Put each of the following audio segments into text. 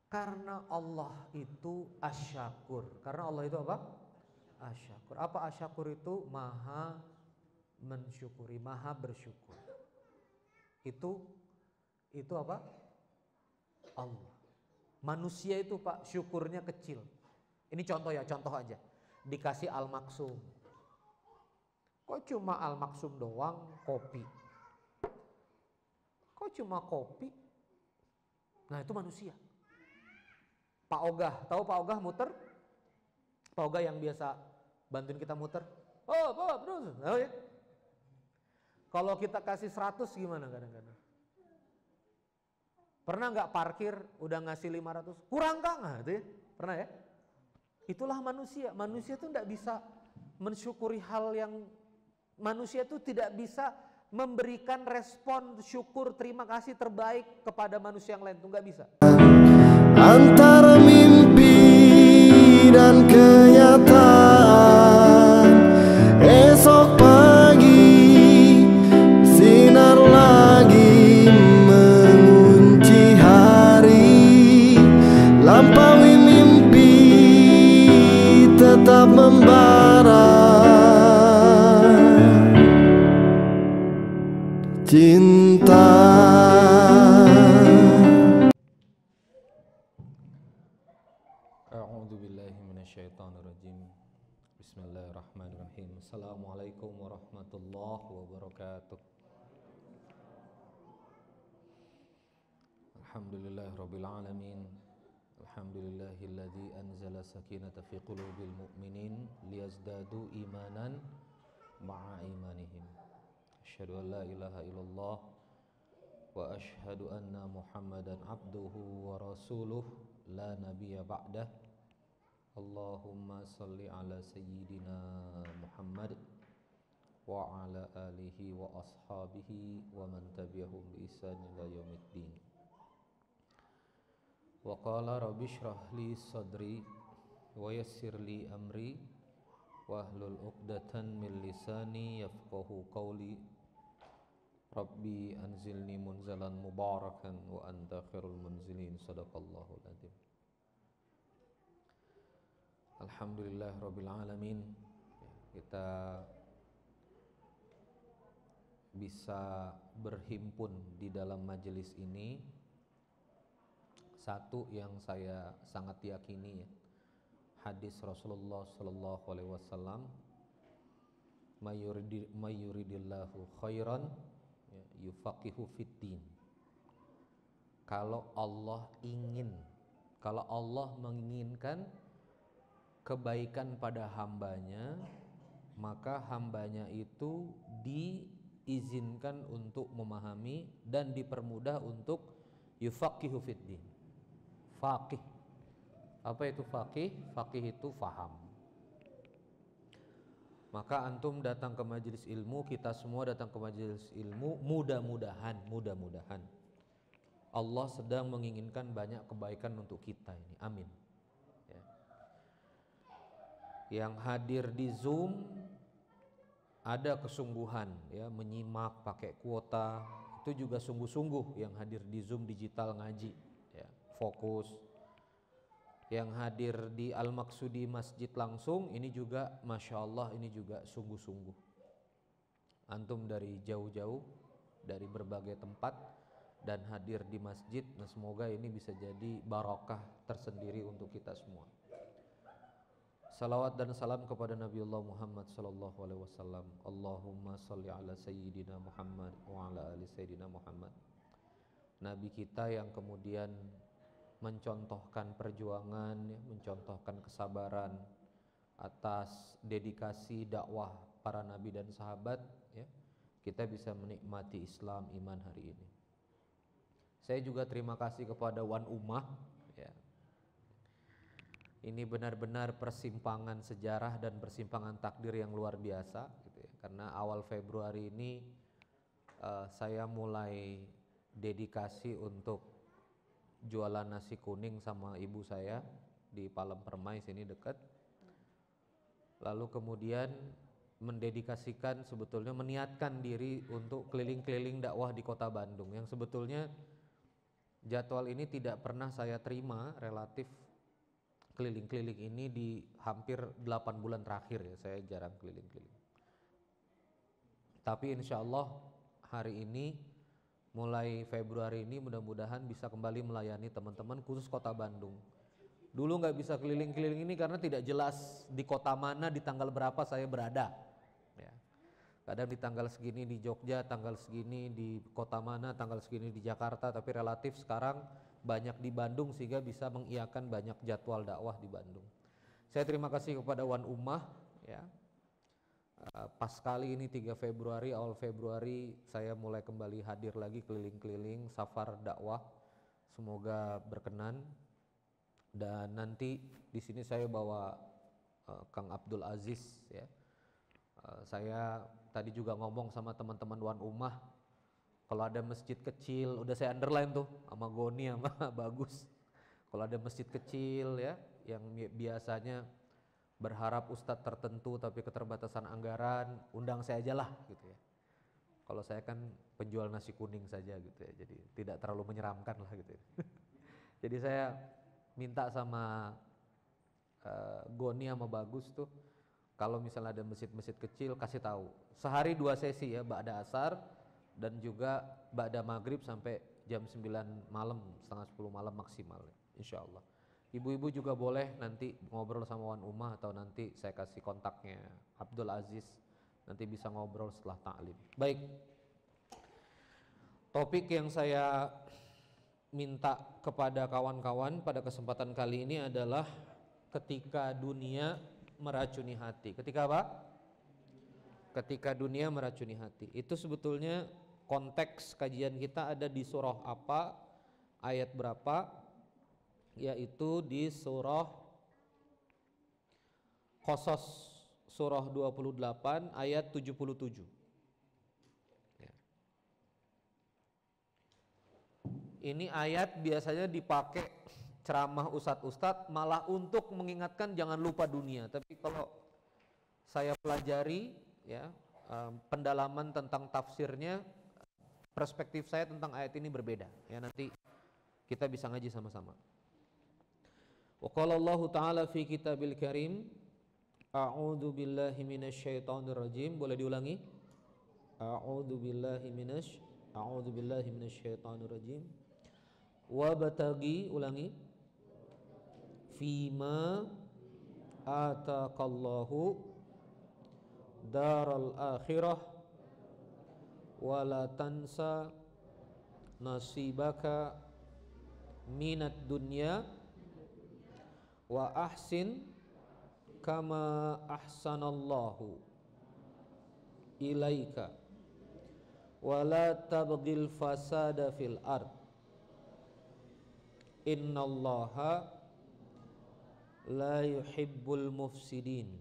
Karena Allah itu asyakur. Karena Allah itu apa? Asyakur. Apa asyakur itu? Maha mensyukuri, maha bersyukur. Itu apa? Allah. Manusia itu Pak syukurnya kecil. Ini contoh ya, contoh aja. Dikasih al-maksum. Kok cuma al-maksum doang, kopi? Kok cuma kopi? Nah itu manusia. Pak Ogah, tahu Pak Ogah muter? Pak Ogah yang biasa bantuin kita muter. Oh, terus. Oh, ya. Kalau kita kasih 100 gimana kadang-kadang? Pernah nggak parkir udah ngasih 500? Kurang Kang? Nah, itu ya. Pernah ya? Itulah manusia. Manusia itu tidak bisa mensyukuri hal yang manusia itu tidak bisa memberikan respon syukur terima kasih terbaik kepada manusia yang lain itu nggak bisa. Antara mimpi dan kenyataan, esok pagi sinar lagi mengunci hari, lampaui mimpi tetap membara, cinta. Bismillahirrahmanirrahim. Assalamualaikum warahmatullahi wabarakatuh. Alhamdulillahirabbil alamin. Alhamdulillahilladzi anzala sakinata fi qulubil mu'minin liyazdadu imanan ma'a imanihim. Asyhadu an la ilaha illallah wa asyhadu anna Muhammadan abduhu wa rasuluh la nabiyya ba'dah. Allahumma salli ala sayyidina Muhammad wa ala alihi wa ashabihi wa man tabi'ahum bi ihsan ila yaumiddin. Wa qala rabbi shrah li sadri wa yassir li amri wahlul 'uqdatan min lisani yafqahu qawli. Rabbi anzilni munzalan mubarakan wa anta khairul munzilin. Sadaqallahul adzim. Alhamdulillah rabbil alamin. Kita bisa berhimpun di dalam majelis ini. Satu yang saya sangat yakini ya, hadis Rasulullah sallallahu alaihi wasallam, mayuridillahu khairan yufaqihu fiddin. Kalau Allah menginginkan kebaikan pada hambanya, maka hambanya itu diizinkan untuk memahami dan dipermudah untuk yufaqihu fiddin. Faqih. Apa itu faqih? Faqih itu faham. Maka antum datang ke majelis ilmu, kita semua datang ke majelis ilmu, mudah-mudahan Allah sedang menginginkan banyak kebaikan untuk kita ini. Amin. Ya. Yang hadir di Zoom ada kesungguhan ya, menyimak pakai kuota, itu juga sungguh-sungguh yang hadir di Zoom digital ngaji ya, fokus. Yang hadir di Al-Maksudi Masjid langsung ini juga Masya Allah, ini juga sungguh-sungguh. Antum dari jauh-jauh, dari berbagai tempat dan hadir di masjid. Nah semoga ini bisa jadi barakah tersendiri untuk kita semua. Salawat dan salam kepada Nabiullah Muhammad sallallahu alaihi wasallam. Allahumma salli ala sayyidina Muhammad wa ala ali sayyidina Muhammad. Nabi kita yang kemudian mencontohkan perjuangan, mencontohkan kesabaran atas dedikasi dakwah para nabi dan sahabat ya, kita bisa menikmati Islam iman hari ini. Saya juga terima kasih kepada Wan Ummah ya. Ini benar-benar persimpangan sejarah dan persimpangan takdir yang luar biasa gitu ya. Karena awal Februari ini saya mulai dedikasi untuk jualan nasi kuning sama ibu saya di Palem Permai sini dekat. Lalu kemudian mendedikasikan, sebetulnya meniatkan diri untuk keliling-keliling dakwah di kota Bandung, yang sebetulnya Jadwal ini tidak pernah saya terima, relatif keliling-keliling ini di hampir 8 bulan terakhir ya, saya jarang keliling-keliling. Tapi insya Allah hari ini, mulai Februari ini mudah-mudahan bisa kembali melayani teman-teman khusus kota Bandung. Dulu nggak bisa keliling-keliling ini karena tidak jelas di kota mana, di tanggal berapa saya berada. Ya. Kadang di tanggal segini di Jogja, tanggal segini di kota mana, tanggal segini di Jakarta, tapi relatif sekarang banyak di Bandung sehingga bisa mengiakan banyak jadwal dakwah di Bandung. Saya terima kasih kepada Wan Ummah ya. Pas kali ini 3 Februari, awal Februari saya mulai kembali hadir lagi keliling-keliling safar dakwah. Semoga berkenan. Dan nanti di sini saya bawa Kang Abdul Aziz ya. Saya tadi juga ngomong sama teman-teman Wan Ummah, kalau ada masjid kecil, udah saya underline tuh sama Goni sama Bagus. Kalau ada masjid kecil ya yang biasanya berharap ustadz tertentu tapi keterbatasan anggaran, undang saya aja lah gitu ya. Kalau saya kan penjual nasi kuning saja gitu ya, jadi tidak terlalu menyeramkan lah gitu ya. Jadi saya minta sama Goni sama Bagus tuh, kalau misalnya ada masjid-masjid kecil kasih tahu. Sehari 2 sesi ya, ba'da asar dan juga ba'da maghrib sampai jam 9 malam, setengah 10 malam maksimal ya, insya Allah. Ibu-ibu juga boleh nanti ngobrol sama Wan Ummah atau nanti saya kasih kontaknya Abdul Aziz, nanti bisa ngobrol setelah ta'lim. Baik, topik yang saya minta kepada kawan-kawan pada kesempatan kali ini adalah ketika dunia meracuni hati. Ketika apa? Ketika dunia meracuni hati. Itu sebetulnya konteks kajian kita ada di surah apa, ayat berapa? Yaitu di surah Qasas, surah 28 ayat 77 ya. Ini ayat biasanya dipakai ceramah ustadz-ustadz malah untuk mengingatkan jangan lupa dunia. Tapi kalau saya pelajari ya, pendalaman tentang tafsirnya, perspektif saya tentang ayat ini berbeda ya, nanti kita bisa ngaji sama-sama. Wa qala Allah Ta'ala fi kitabil karim, a'udzu billahi minasyaitonir rajim. Boleh diulangi? A'udzu billahi minasyaitonir rajim. Wa batagi, ulangi. Fima ataqallahu daral akhirah wa la tansa nasibaka minad dunya wa ahsin kama ahsanallahu ilaika wa la tabghil fasada fil ard innallaha la yuhibbul mufsidin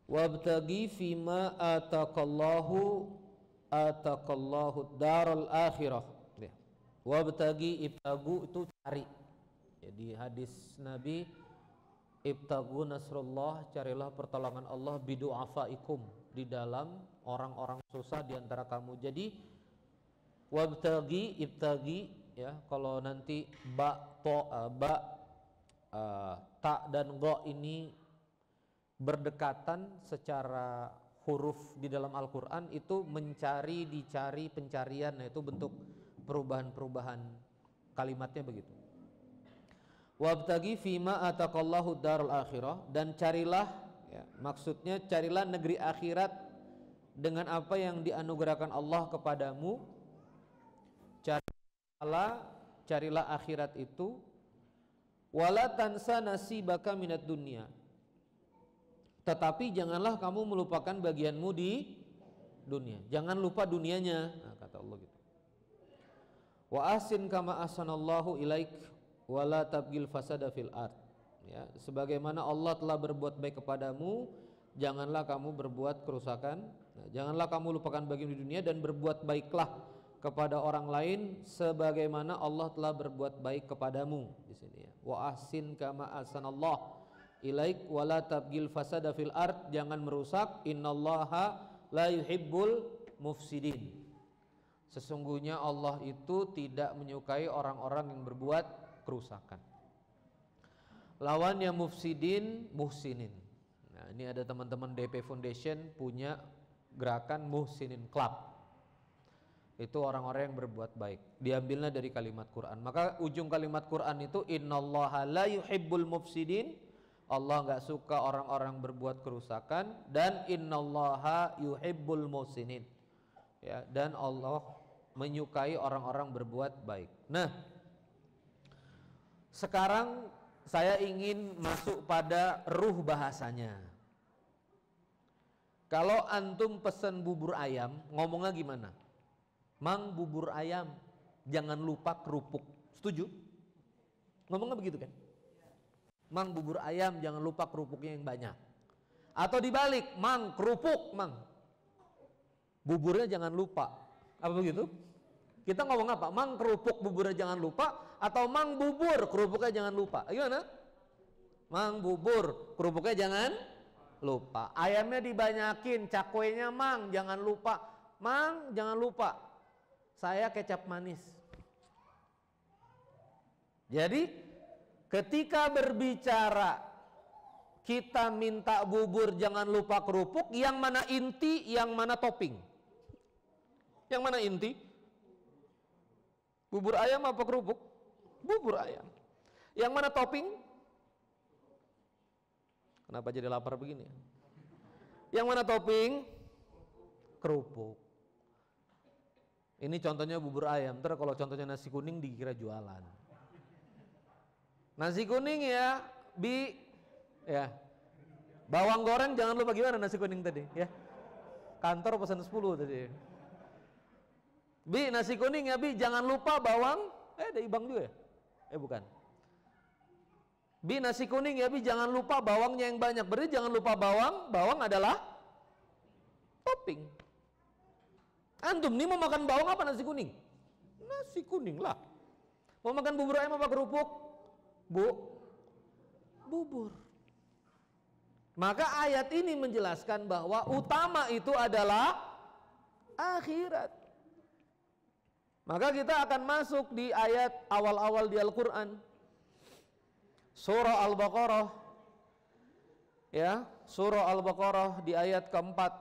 wabtaghi fima ataqallahu daral akhirah. Wabtagi, ibtagu itu cari. Jadi hadis Nabi, ibtagu nasrullah, carilah pertolongan Allah bidu'afaikum, di dalam orang-orang susah di antara kamu. Jadi wabtagi, ibtagi ya, kalau nanti ta dan go ini berdekatan secara huruf di dalam Al-Qur'an, itu mencari, dicari, pencarian, nah itu bentuk perubahan-perubahan kalimatnya begitu. Wabtagi fima ataqallahu darul akhirah, dan carilah ya, maksudnya carilah negeri akhirat dengan apa yang dianugerahkan Allah kepadamu. Carilah akhirat itu. Wala tansa nasibaka minad dunya, tetapi janganlah kamu melupakan bagianmu di dunia. Jangan lupa dunianya, nah, kata Allah gitu. Wa ahsin kama ahsanallahu ilaik wa la tabghil fasada fil ard. Ya, sebagaimana Allah telah berbuat baik kepadamu, janganlah kamu berbuat kerusakan. Nah, janganlah kamu lupakan bagian di dunia dan berbuat baiklah kepada orang lain sebagaimana Allah telah berbuat baik kepadamu di sini ya. Wa ahsin kama ahsanallahu ilaik wa la tabghil fasada fil ard, jangan merusak, innallaha la yuhibbul mufsidin. Sesungguhnya Allah itu tidak menyukai orang-orang yang berbuat kerusakan. Lawannya mufsidin, muhsinin. Nah, ini ada teman-teman DP Foundation punya gerakan Muhsinin Club. Itu orang-orang yang berbuat baik. Diambilnya dari kalimat Quran. Maka ujung kalimat Quran itu innallaha la yuhibbul mufsidin. Allah enggak suka orang-orang berbuat kerusakan, dan innallaha yuhibbul muhsinin. Ya, dan Allah menyukai orang-orang berbuat baik. Nah, sekarang saya ingin masuk pada ruh bahasanya. Kalau antum pesen bubur ayam, ngomongnya gimana? Mang, bubur ayam, jangan lupa kerupuk. Setuju? Ngomongnya begitu kan? Mang, bubur ayam, jangan lupa kerupuknya yang banyak. Atau dibalik, mang, kerupuk, mang, buburnya jangan lupa. Apa begitu? Kita ngomong apa? Mang, kerupuk, buburnya jangan lupa. Atau mang, bubur, kerupuknya jangan lupa. Gimana? Mang, bubur, kerupuknya jangan lupa. Ayamnya dibanyakin, cakwenya mang, jangan lupa. Mang, jangan lupa, saya kecap manis. Jadi ketika berbicara kita minta bubur jangan lupa kerupuk, yang mana inti, yang mana topping? Yang mana inti? Bubur ayam apa kerupuk? Bubur ayam. Yang mana topping? Kenapa jadi lapar begini? Yang mana topping? Kerupuk. Ini contohnya bubur ayam. Ntar kalau contohnya nasi kuning dikira jualan. Nasi kuning ya, ya. Bawang goreng jangan lupa, gimana nasi kuning tadi ya. Kantor pesan 10 tadi. Bi, nasi kuning ya Bi, jangan lupa bawang. Ada ibang juga ya? Bukan. Bi, nasi kuning ya Bi, jangan lupa bawangnya yang banyak. Berarti jangan lupa bawang. Bawang adalah topping. Antum nih mau makan bawang apa nasi kuning? Nasi kuning lah. Mau makan bubur ayam apa kerupuk? Bubur. Maka ayat ini menjelaskan bahwa utama itu adalah akhirat. Maka kita akan masuk di ayat awal-awal di Al-Quran. Surah Al-Baqarah. Ya, Surah Al-Baqarah di ayat keempat,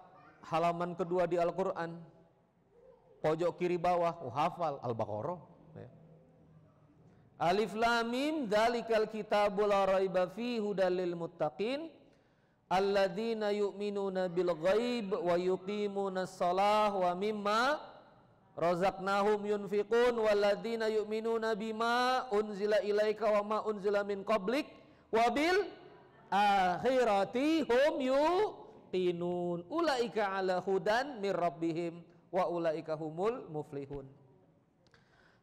halaman kedua di Al-Quran. Pojok kiri bawah, hafal Al-Baqarah. Ya. Alif Lam Mim, dzalikal kitabul la raiba fihi hudal lil muttaqin alladzina yu'minuna bil ghaib wa yuqimunas shalah wa mimma razaqnahum yunfiqun walladzina yu'minuna bima unzila ilaika wa ma unzila min qablik wa bil akhirati hum yuqinun ulaika ala hudan mir rabbihim wa ulaika humul muflihun.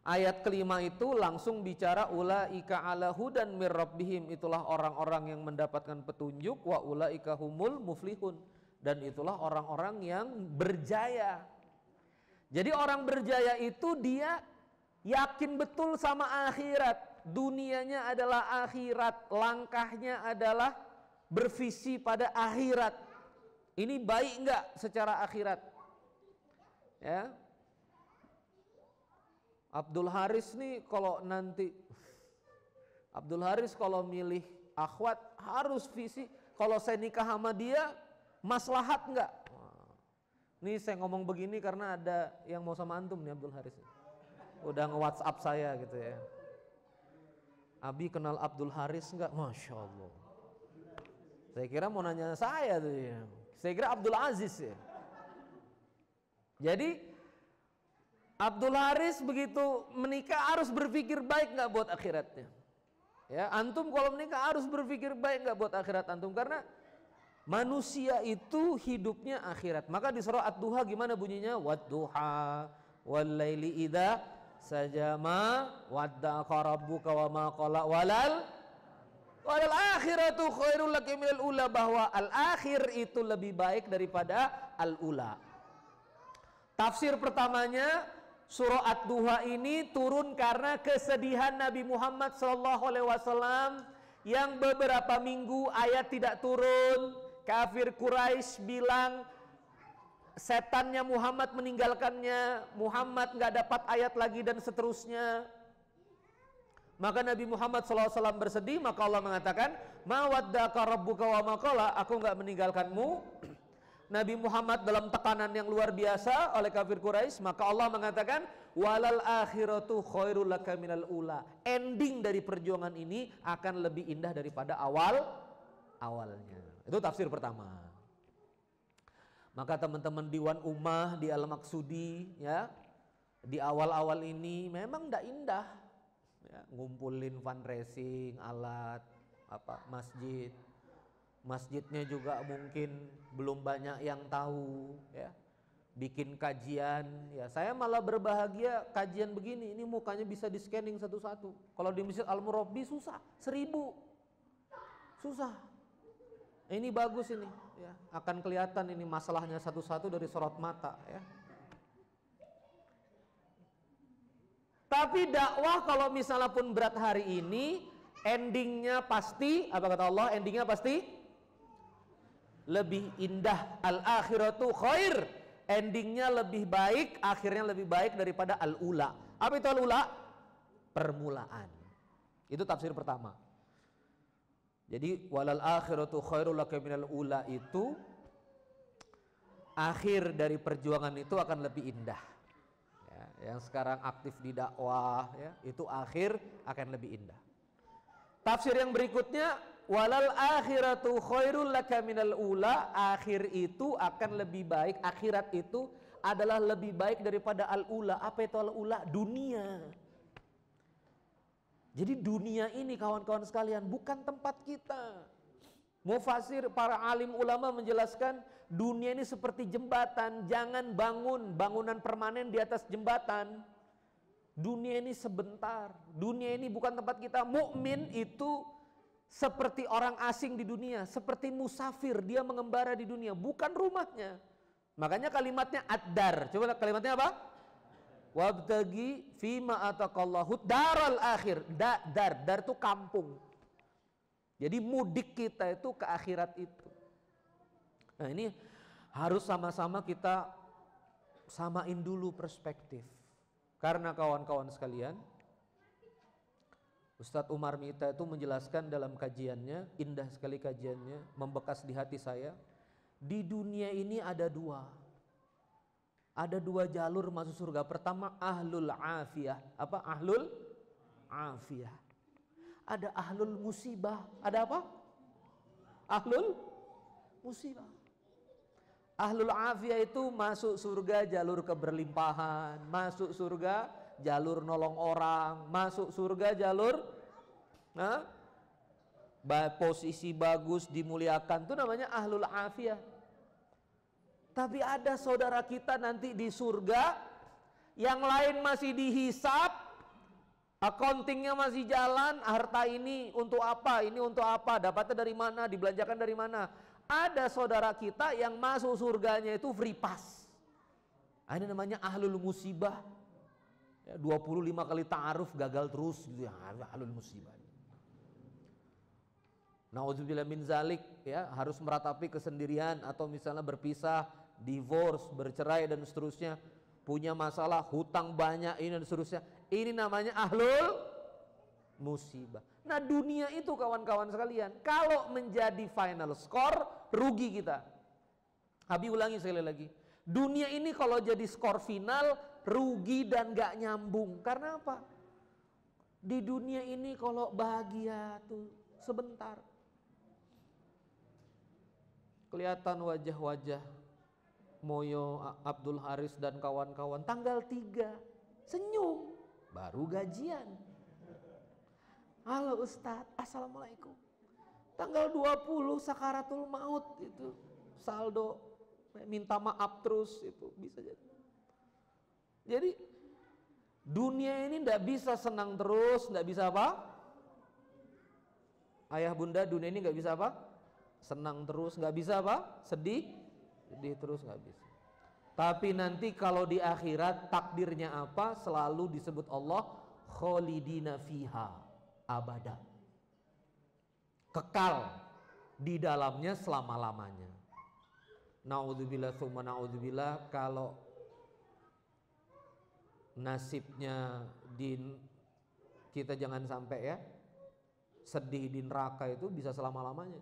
Ayat kelima itu langsung bicara ulaika ala hudan mir rabbihim, itulah orang-orang yang mendapatkan petunjuk, wa ulaika humul muflihun, dan itulah orang-orang yang berjaya. Jadi orang berjaya itu dia yakin betul sama akhirat. Dunianya adalah akhirat, langkahnya adalah bervisi pada akhirat. Ini baik enggak secara akhirat? Ya. Abdul Haris nih kalau nanti Abdul Haris kalau milih akhwat harus visi, kalau saya nikah sama dia maslahat enggak? Nih saya ngomong begini karena ada yang mau sama antum nih Abdul Haris. Udah nge-WhatsApp saya gitu ya. Abi kenal Abdul Haris enggak? Masya Allah. Saya kira mau nanya saya tuh ya. Saya kira Abdul Aziz ya. Jadi Abdul Haris begitu menikah harus berpikir baik enggak buat akhiratnya. Ya, antum kalau menikah harus berpikir baik enggak buat akhirat antum, karena manusia itu hidupnya akhirat. Maka di surah Ad-Duha gimana bunyinya? Wad-duha wal-laili idza sajama wadda'a rabbuka wa ma qala walal akhiratu khairul laka minal ula, bahwa al-akhir itu lebih baik daripada al-ula. Tafsir pertamanya, surah Ad-Duha ini turun karena kesedihan Nabi Muhammad SAW yang beberapa minggu ayat tidak turun. Kafir Quraisy bilang setannya Muhammad meninggalkannya, Muhammad nggak dapat ayat lagi dan seterusnya. Maka Nabi Muhammad SAW bersedih, maka Allah mengatakan, ma waddaka rabbuka wa ma qala, aku nggak meninggalkanmu. Nabi Muhammad dalam tekanan yang luar biasa oleh kafir Quraisy, maka Allah mengatakan, walal akhiratu khairul laka minal ula. Ending dari perjuangan ini akan lebih indah daripada awalnya. Itu tafsir pertama. Maka teman-teman Diwan Ummah di Al-Maqsudi, ya, di awal-awal ini memang tidak indah, ya, ngumpulin fundraising, alat, masjidnya juga mungkin belum banyak yang tahu, ya, bikin kajian, ya, saya malah berbahagia kajian begini, ini mukanya bisa di scanning satu-satu. Kalau di Masjid Al-Murabbi susah, 1000, susah. Ini bagus ini, ya, akan kelihatan ini masalahnya satu-satu dari sorot mata, ya. Tapi dakwah kalau misalnya pun berat hari ini, endingnya pasti, apa kata Allah? Endingnya pasti lebih indah. Al-akhiratu khair, endingnya lebih baik, akhirnya lebih baik daripada al-ula. Apa itu al-ula? Permulaan. Itu tafsir pertama. Jadi walal akhiratu khairul laka minal ula itu akhir dari perjuangan itu akan lebih indah. Ya, yang sekarang aktif di dakwah, ya, itu akhir akan lebih indah. Tafsir yang berikutnya, walal akhiratu khairul laka minal ula, akhir itu akan lebih baik, akhirat itu adalah lebih baik daripada al-ula. Apa itu al-ula? Dunia. Jadi dunia ini kawan-kawan sekalian bukan tempat kita. Mufasir, para alim ulama menjelaskan dunia ini seperti jembatan, jangan bangun bangunan permanen di atas jembatan. Dunia ini sebentar, dunia ini bukan tempat kita. Mukmin itu seperti orang asing di dunia, seperti musafir, dia mengembara di dunia, bukan rumahnya. Makanya kalimatnya ad-dar. Coba kalimatnya apa? Wabtagi fima ataqallahu daral akhir. Dar itu kampung. Jadi mudik kita itu ke akhirat itu. Nah, ini harus sama-sama kita samain dulu perspektif. Karena kawan-kawan sekalian, Ustadz Umar Mita itu menjelaskan dalam kajiannya, indah sekali kajiannya, membekas di hati saya. Di dunia ini ada dua. Ada dua jalur masuk surga. Pertama ahlul afiyah. Apa? Ahlul afiyah. Ada ahlul musibah. Ada apa? Ahlul musibah. Ahlul afiyah itu masuk surga jalur keberlimpahan, masuk surga jalur nolong orang, masuk surga jalur posisi bagus, dimuliakan. Itu namanya ahlul afiyah. Tapi ada saudara kita nanti di surga, yang lain masih dihisap, accountingnya masih jalan, harta ini untuk apa, ini untuk apa, dapatnya dari mana, dibelanjakan dari mana. Ada saudara kita yang masuk surganya itu free pass. Ini namanya ahlul musibah. Ya, 25 kali ta'aruf gagal terus gitu ya, ahlul musibah. Nauzubillah min zalik, ya, harus meratapi kesendirian atau misalnya berpisah, divorce, bercerai dan seterusnya, punya masalah, hutang banyak ini dan seterusnya. Ini namanya ahlul musibah. Nah, dunia itu kawan-kawan sekalian, kalau menjadi final score, rugi kita. Habis ulangi sekali lagi. Dunia ini kalau jadi skor final, rugi dan gak nyambung. Karena apa? Di dunia ini kalau bahagia tuh sebentar. Kelihatan wajah-wajah Moyo, Abdul Haris dan kawan-kawan tanggal 3 senyum, baru gajian. Halo Ustadz, assalamualaikum. Tanggal 20 sakaratul maut itu saldo, minta maaf terus, itu bisa jadi. Jadi dunia ini tidak bisa senang terus, tidak bisa apa? Ayah bunda, dunia ini nggak bisa apa? Senang terus, nggak bisa apa? Sedih terus, nggak bisa. Tapi nanti kalau di akhirat takdirnya apa? Selalu disebut Allah kholidina fiha abada, kekal di dalamnya selama-lamanya. naudzubillah tsumma naudzubillah, kalau nasibnya kita jangan sampai ya sedih di neraka itu bisa selama-lamanya.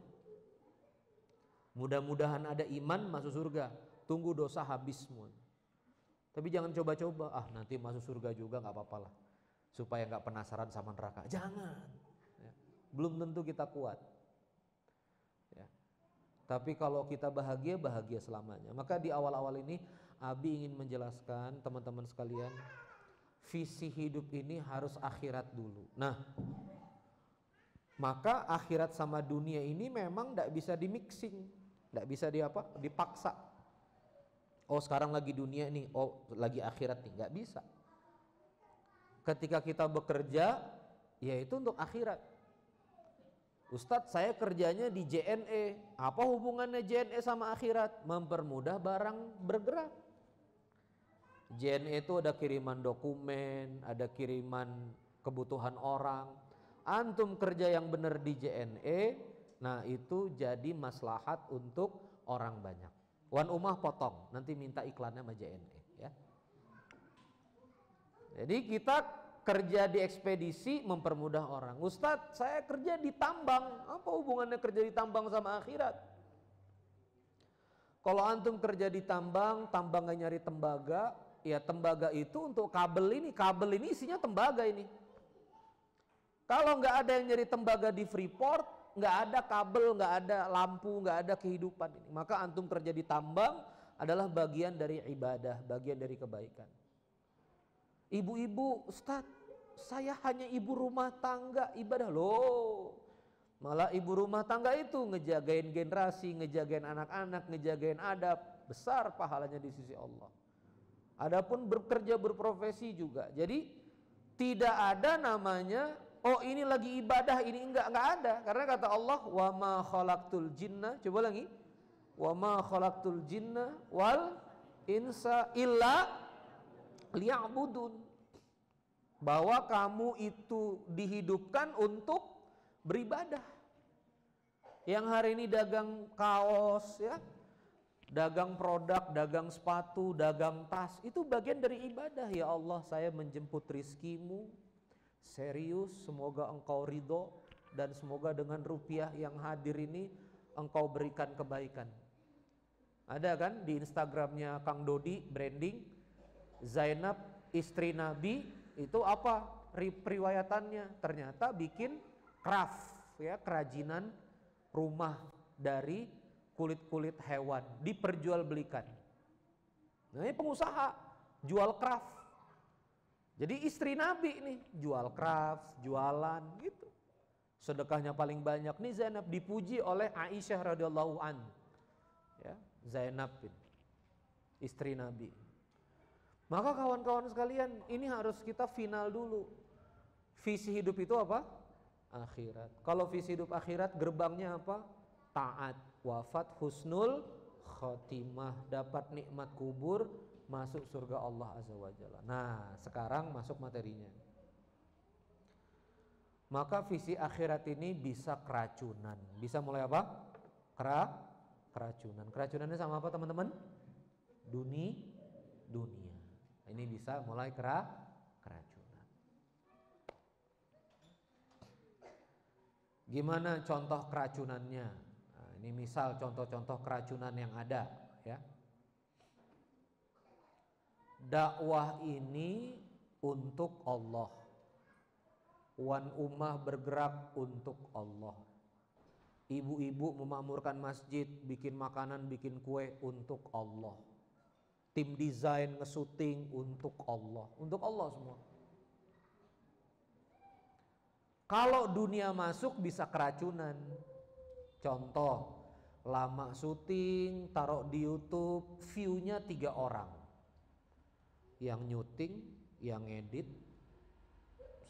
Mudah-mudahan ada iman masuk surga, tunggu dosa habis semua. Tapi jangan coba-coba, nanti masuk surga juga nggak apa-apa lah, supaya nggak penasaran sama neraka. Jangan, ya. Belum tentu kita kuat. Ya. Tapi kalau kita bahagia, bahagia selamanya. Maka di awal-awal ini Abi ingin menjelaskan teman-teman sekalian, visi hidup ini harus akhirat dulu. Nah, maka akhirat sama dunia ini memang tidak bisa dimixing, tidak bisa dipaksa. Oh sekarang lagi dunia nih, oh lagi akhirat nih, nggak bisa. Ketika kita bekerja, ya itu untuk akhirat. Ustadz saya kerjanya di JNE, apa hubungannya JNE sama akhirat? Mempermudah barang bergerak. JNE itu ada kiriman dokumen, ada kiriman kebutuhan orang. Antum kerja yang benar di JNE, nah itu jadi maslahat untuk orang banyak. Wan Umah potong, nanti minta iklannya sama JNE ya. Jadi kita kerja di ekspedisi mempermudah orang. Ustadz saya kerja di tambang, apa hubungannya kerja di tambang sama akhirat? Kalau antum kerja di tambang, tambang gak nyari tembaga, ya tembaga itu untuk kabel ini isinya tembaga ini. Kalau nggak ada yang nyari tembaga di Freeport, nggak ada kabel, nggak ada lampu, nggak ada kehidupan ini. Maka antum kerja di tambang adalah bagian dari ibadah, bagian dari kebaikan. Ibu-ibu, Ustadz, saya hanya ibu rumah tangga, ibadah loh. Malah ibu rumah tangga itu ngejagain generasi, ngejagain anak-anak, ngejagain adab, besar pahalanya di sisi Allah. Adapun bekerja berprofesi juga. Jadi tidak ada namanya oh ini lagi ibadah, ini enggak ada. Karena kata Allah, wa ma khalaqtul jinna, coba lagi. Wa ma khalaqtul jinna wal insa illa liya'budun. Bahwa kamu itu dihidupkan untuk beribadah. Yang hari ini dagang kaos ya, dagang produk, dagang sepatu, dagang tas, itu bagian dari ibadah. Ya Allah, saya menjemput rizkimu, serius, semoga engkau ridho, dan semoga dengan rupiah yang hadir ini engkau berikan kebaikan. Ada kan di Instagramnya Kang Dodi branding, Zainab istri Nabi, itu apa riwayatannya? Ternyata bikin craft ya, kerajinan rumah dari kulit-kulit hewan, diperjualbelikan. Nah ini pengusaha jual craft. Jadi istri Nabi nih jual craft, jualan gitu. Sedekahnya paling banyak. Nih Zainab dipuji oleh Aisyah radhiyallahu an. Ya, Zainab istri Nabi. Maka kawan-kawan sekalian, ini harus kita final dulu. Visi hidup itu apa? Akhirat. Kalau visi hidup akhirat, gerbangnya apa? Taat, wafat, husnul khotimah, dapat nikmat kubur, masuk surga Allah Azza wa Jalla. Nah, sekarang masuk materinya. Maka visi akhirat ini bisa keracunan. Bisa mulai apa? Keracunan. Keracunannya sama apa teman-teman? Dunia. Ini bisa mulai keracunan. Gimana contoh keracunannya? Nah, ini misal contoh-contoh keracunan yang ada ya. Dakwah ini untuk Allah. Wan Ummah bergerak untuk Allah. Ibu-ibu memakmurkan masjid, bikin makanan, bikin kue untuk Allah. Tim desain nge-syuting untuk Allah semua. Kalau dunia masuk bisa keracunan. Contoh, lama syuting, taruh di YouTube, view-nya 3 orang. Yang nyuting, yang edit,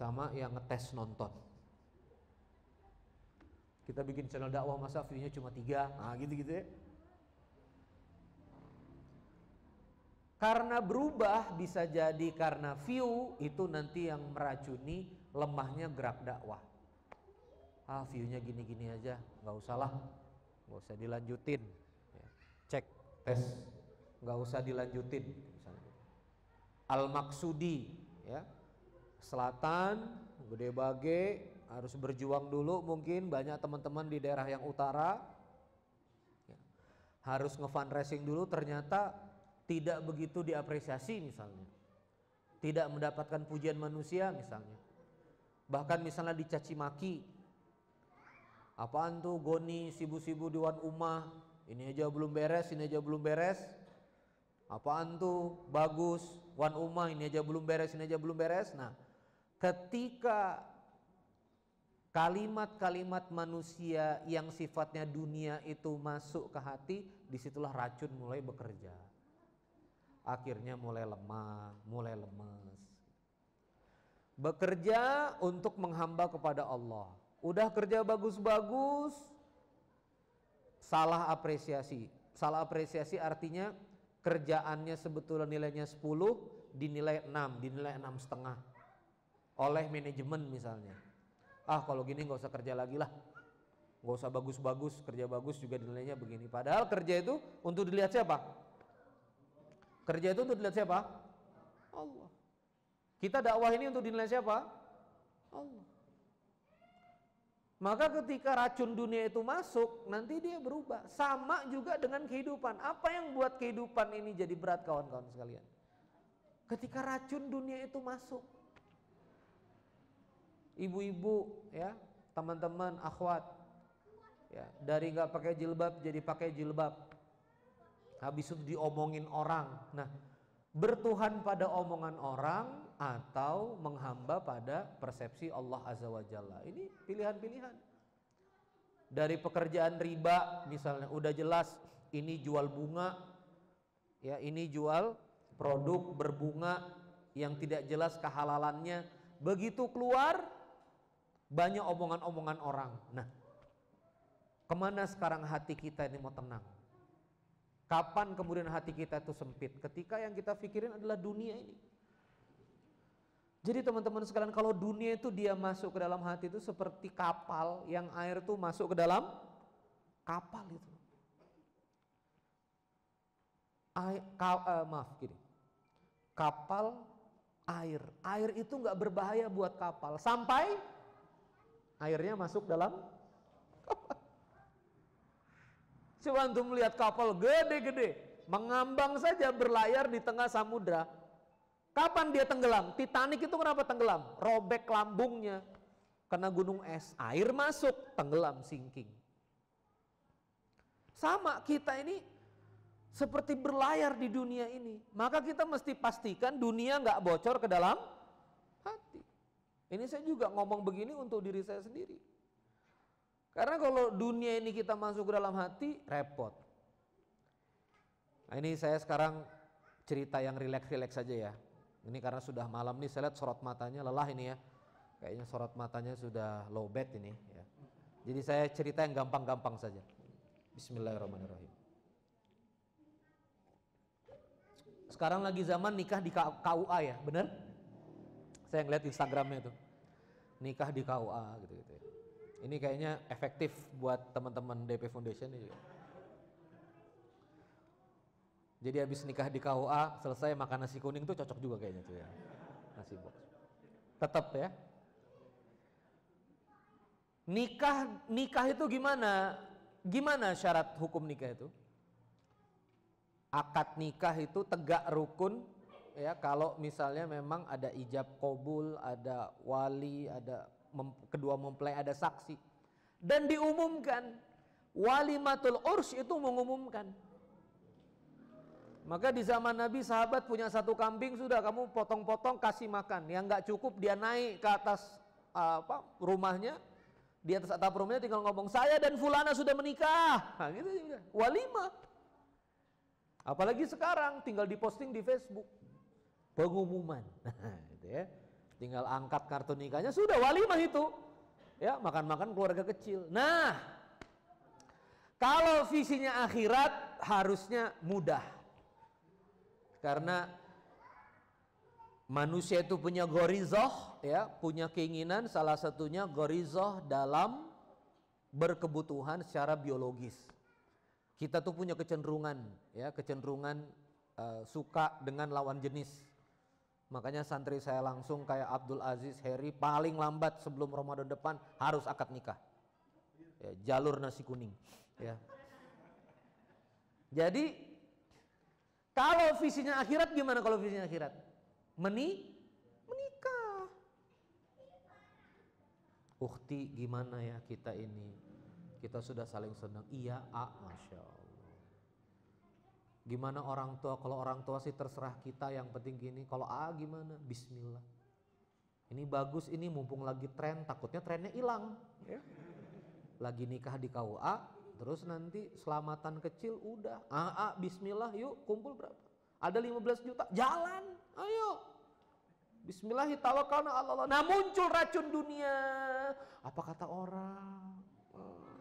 sama yang ngetes nonton. Kita bikin channel dakwah masa view-nya cuma 3, nah gitu-gitu ya. Karena berubah bisa jadi karena view itu nanti yang meracuni lemahnya gerak dakwah. View-nya gini-gini aja, nggak usah dilanjutin. Ya, cek tes, nggak usah dilanjutin misalnya. Al-Maksudi ya, selatan Gede Bage harus berjuang dulu, mungkin banyak teman-teman di daerah yang utara ya, harus nge-fundraising dulu, ternyata tidak begitu diapresiasi misalnya, tidak mendapatkan pujian manusia misalnya, bahkan misalnya dicaci maki, apaan tuh Goni sibu-sibu di Wan Umah, ini aja belum beres, ini aja belum beres, apaan tuh bagus Wan Umah, ini aja belum beres, ini aja belum beres. Nah, ketika kalimat-kalimat manusia yang sifatnya dunia itu masuk ke hati, disitulah racun mulai bekerja. Akhirnya mulai lemah, mulai lemes. Bekerja untuk menghamba kepada Allah. Udah kerja bagus-bagus, salah apresiasi. Salah apresiasi artinya kerjaannya sebetulnya nilainya 10, dinilai 6, dinilai 6,5 oleh manajemen misalnya. Ah kalau gini gak usah kerja lagi lah, gak usah bagus-bagus, kerja bagus juga nilainya begini. Padahal kerja itu untuk dilihat siapa? Kerja itu untuk dilihat siapa? Allah. Kita dakwah ini untuk dinilai siapa? Allah. Maka ketika racun dunia itu masuk, nanti dia berubah. Sama juga dengan kehidupan. Apa yang buat kehidupan ini jadi berat kawan-kawan sekalian? Ketika racun dunia itu masuk. Ibu-ibu ya, teman-teman, akhwat ya, dari nggak pakai jilbab jadi pakai jilbab. Habis itu diomongin orang. Nah, bertuhan pada omongan orang atau menghamba pada persepsi Allah Azza wa Jalla. Ini pilihan-pilihan. Dari pekerjaan riba misalnya, udah jelas ini jual bunga, ya ini jual produk berbunga yang tidak jelas kehalalannya. Begitu keluar, banyak omongan-omongan orang. Nah, kemana sekarang hati kita ini mau tenang? Kapan kemudian hati kita itu sempit? Ketika yang kita pikirin adalah dunia ini. Jadi teman-teman sekalian, kalau dunia itu dia masuk ke dalam hati itu seperti kapal yang air itu masuk ke dalam kapal itu. Gini. Kapal air. Air itu nggak berbahaya buat kapal sampai airnya masuk dalam kapal. Coba antum melihat kapal gede-gede mengambang saja berlayar di tengah samudra. Kapan dia tenggelam? Titanic itu kenapa tenggelam? Robek lambungnya kena gunung es, air masuk, tenggelam, sinking. Sama kita ini seperti berlayar di dunia ini. Maka kita mesti pastikan dunia nggak bocor ke dalam hati. Ini saya juga ngomong begini untuk diri saya sendiri. Karena kalau dunia ini kita masuk ke dalam hati, repot. Nah ini saya sekarang cerita yang rileks-rileks saja ya. Ini karena sudah malam nih, saya lihat sorot matanya lelah ini ya. Kayaknya sorot matanya sudah low bed ini ya. Jadi saya cerita yang gampang-gampang saja. Bismillahirrahmanirrahim. Sekarang lagi zaman nikah di KUA ya, bener? Saya ngeliat Instagramnya itu. Nikah di KUA gitu-gitu ya. Ini kayaknya efektif buat teman-teman DP Foundation ini juga. Jadi habis nikah di KUA, selesai makan nasi kuning tuh cocok juga kayaknya tuh ya. Nasi box. Tetap ya. Nikah itu gimana? Gimana syarat hukum nikah itu? Akad nikah itu tegak rukun ya, kalau misalnya memang ada ijab qabul, ada wali, ada kedua mempelai, ada saksi. Dan diumumkan, walimatul urs itu mengumumkan. Maka di zaman Nabi sahabat punya satu kambing, sudah kamu potong-potong kasih makan. Yang nggak cukup dia naik ke atas rumahnya, di atas atap rumahnya tinggal ngomong, saya dan fulana sudah menikah. Nah, gitu juga. Walimah. Apalagi sekarang tinggal diposting di Facebook. Pengumuman. Nah, gitu ya. Tinggal angkat kartu nikahnya, sudah walimah itu. Ya, makan-makan keluarga kecil. Nah, kalau visinya akhirat harusnya mudah. Karena manusia itu punya gorizoh, ya, punya keinginan, salah satunya gorizoh dalam berkebutuhan secara biologis. Kita tuh punya kecenderungan suka dengan lawan jenis. Makanya santri saya langsung kayak Abdul Aziz Heri paling lambat sebelum Ramadan depan harus akad nikah. Ya, jalur nasi kuning. Ya. Jadi kalau visinya akhirat gimana kalau visinya akhirat? Menikah. Ukhti gimana ya kita ini? Kita sudah saling senang. Iya, Masya Allah. Gimana orang tua? Kalau orang tua sih terserah kita, yang penting gini. Kalau gimana? Bismillah. Ini bagus, ini mumpung lagi tren, takutnya trennya hilang. Ya. Lagi nikah di KUA, terus nanti selamatan kecil udah. Bismillah, yuk kumpul berapa? Ada 15 juta, jalan, ayo. Bismillahirrahmanirrahim. Allah. Nah muncul racun dunia. Apa kata orang?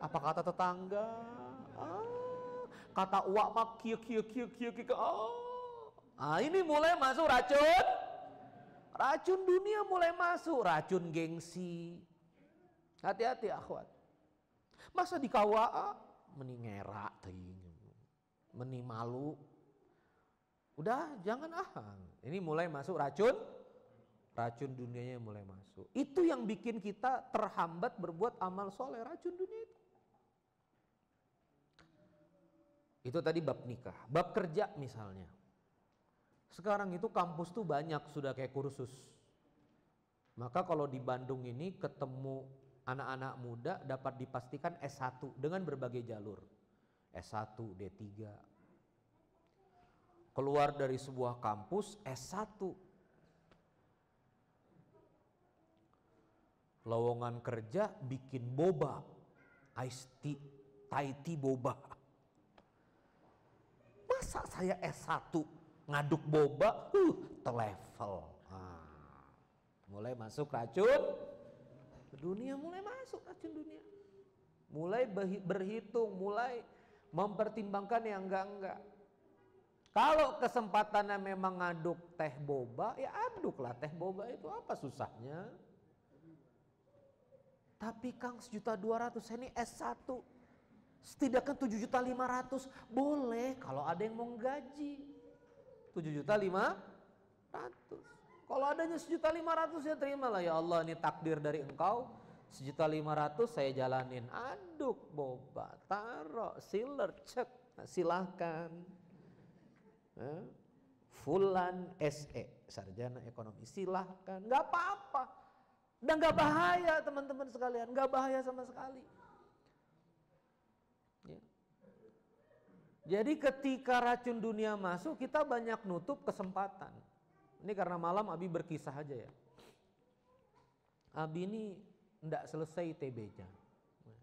Apa kata tetangga? Kata uak mak kieu. Ini mulai masuk racun. Racun dunia mulai masuk, racun gengsi. Hati-hati akhwat. Masa di KUA meni ngerak teuing. Meni malu. Udah jangan Ini mulai masuk racun dunianya mulai masuk. Itu yang bikin kita terhambat berbuat amal soleh, racun dunia itu. Itu tadi bab nikah. Bab kerja misalnya. Sekarang itu kampus tuh banyak sudah kayak kursus. Maka kalau di Bandung ini ketemu anak-anak muda dapat dipastikan S1 dengan berbagai jalur. S1, D3. Keluar dari sebuah kampus S1. Lowongan kerja bikin boba. Iced tea, Thai tea boba. Masa saya S1 ngaduk boba, terlevel. Mulai masuk racun dunia, mulai berhitung, mulai mempertimbangkan yang enggak. Kalau kesempatannya memang ngaduk teh boba, ya aduklah teh boba, itu apa susahnya? Tapi Kang 1.200.000 saya ini S1. Setidaknya 7.500.000 boleh kalau ada yang mau gaji 7.500.000. Kalau adanya 1.500.000 ya terimalah, ya Allah ini takdir dari Engkau, 1.500.000 saya jalanin. Aduk boba, taruh sealer, cek, silahkan. Fulan SE, sarjana ekonomi, silahkan, nggak apa-apa. Dan nggak bahaya teman-teman sekalian, nggak bahaya sama sekali. Ya. Jadi ketika racun dunia masuk, kita banyak nutup kesempatan. Ini karena malam Abi berkisah aja ya. Abi ini enggak selesai ITB-nya.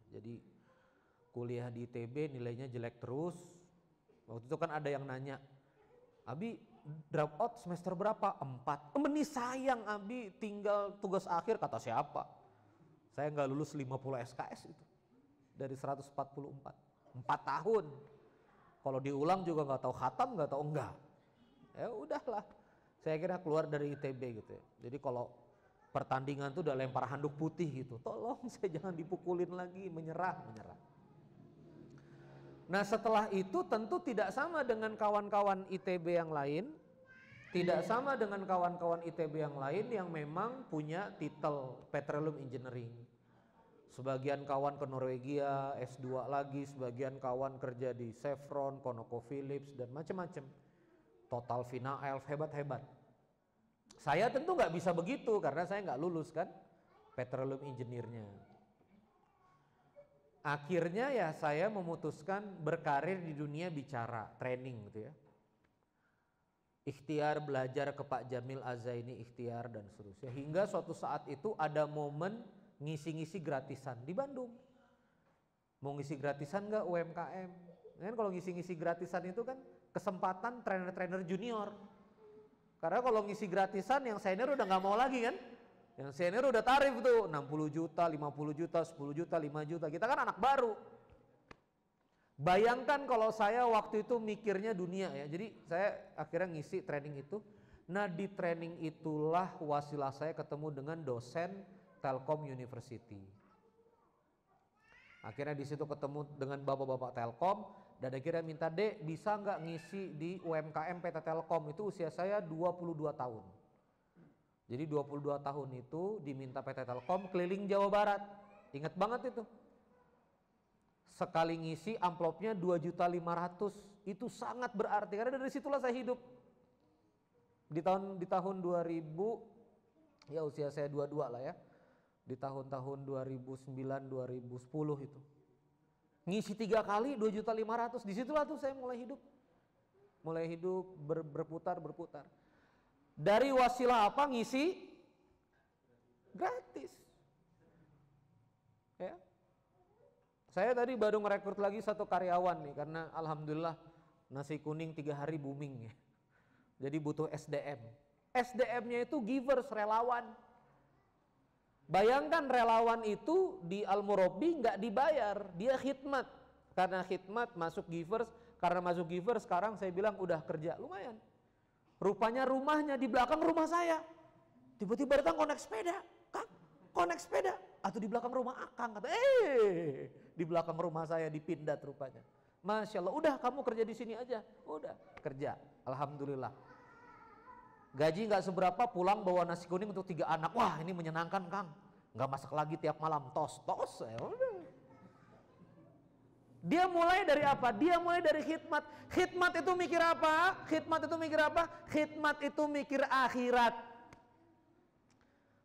Jadi kuliah di ITB nilainya jelek terus. Waktu itu kan ada yang nanya, Abi drop out semester berapa? 4. Ini sayang Abi tinggal tugas akhir, kata siapa? Saya nggak lulus 50 SKS itu. Dari 144. 4 tahun. Kalau diulang juga nggak tahu khatam, nggak tahu enggak. Ya udahlah. Saya kira keluar dari ITB gitu ya. Jadi kalau pertandingan tuh udah lempar handuk putih gitu. Tolong saya jangan dipukulin lagi, menyerah. Nah setelah itu tentu tidak sama dengan kawan-kawan ITB yang lain. Tidak sama dengan kawan-kawan ITB yang lain yang memang punya titel Petroleum Engineering. Sebagian kawan ke Norwegia, S2 lagi, sebagian kawan kerja di Chevron, ConocoPhillips dan macam-macam. Total Finaelf, hebat-hebat. Saya tentu nggak bisa begitu karena saya nggak lulus kan Petroleum Engineer-nya. Akhirnya ya saya memutuskan berkarir di dunia bicara, training gitu ya. Ikhtiar belajar ke Pak Jamil Azaini, ikhtiar dan seterusnya. Hingga suatu saat itu ada momen ngisi-ngisi gratisan di Bandung. Mau ngisi gratisan nggak UMKM? Kan kalau ngisi-ngisi gratisan itu kan kesempatan trainer-trainer junior. Karena kalau ngisi gratisan yang senior udah nggak mau lagi kan? Yang senior udah tarif tuh 60 juta, 50 juta, 10 juta, 5 juta. Kita kan anak baru. Bayangkan kalau saya waktu itu mikirnya dunia ya. Jadi saya akhirnya ngisi training itu. Nah di training itulah wasilah saya ketemu dengan dosen Telkom University. Akhirnya di situ ketemu dengan bapak-bapak Telkom. Dan akhirnya minta, Dek bisa nggak ngisi di UMKM PT Telkom. Itu usia saya 22 tahun. Jadi 22 tahun itu diminta PT Telkom keliling Jawa Barat. Ingat banget itu. Sekali ngisi amplopnya 2.500.000. Itu sangat berarti karena dari situlah saya hidup. Di tahun 2000, ya usia saya 22 lah ya. Di tahun-tahun 2009, 2010 itu. Ngisi 3 kali 2.500.000. Disitulah tuh saya mulai hidup. Berputar. Dari wasilah apa? Ngisi gratis. Ya. Saya tadi baru ngerekrut lagi satu karyawan nih, karena alhamdulillah nasi kuning 3 hari booming ya. Jadi butuh SDM. SDM-nya itu givers, relawan. Bayangkan relawan itu di Al-Murabbi nggak dibayar, dia khidmat. Karena khidmat masuk givers, karena masuk givers sekarang saya bilang udah kerja lumayan. Rupanya rumahnya di belakang rumah saya. Tiba-tiba datang konek sepeda, Kang, konek sepeda. Atau di belakang rumah Akang, kata, di belakang rumah saya dipindat rupanya. Masya Allah, udah kamu kerja di sini aja, udah kerja, alhamdulillah. Gaji nggak seberapa, pulang bawa nasi kuning untuk 3 anak. Wah ini menyenangkan Kang, nggak masak lagi tiap malam, tos, ya udah. Dia mulai dari apa? Dia mulai dari khidmat. Khidmat itu mikir apa? Khidmat itu mikir akhirat.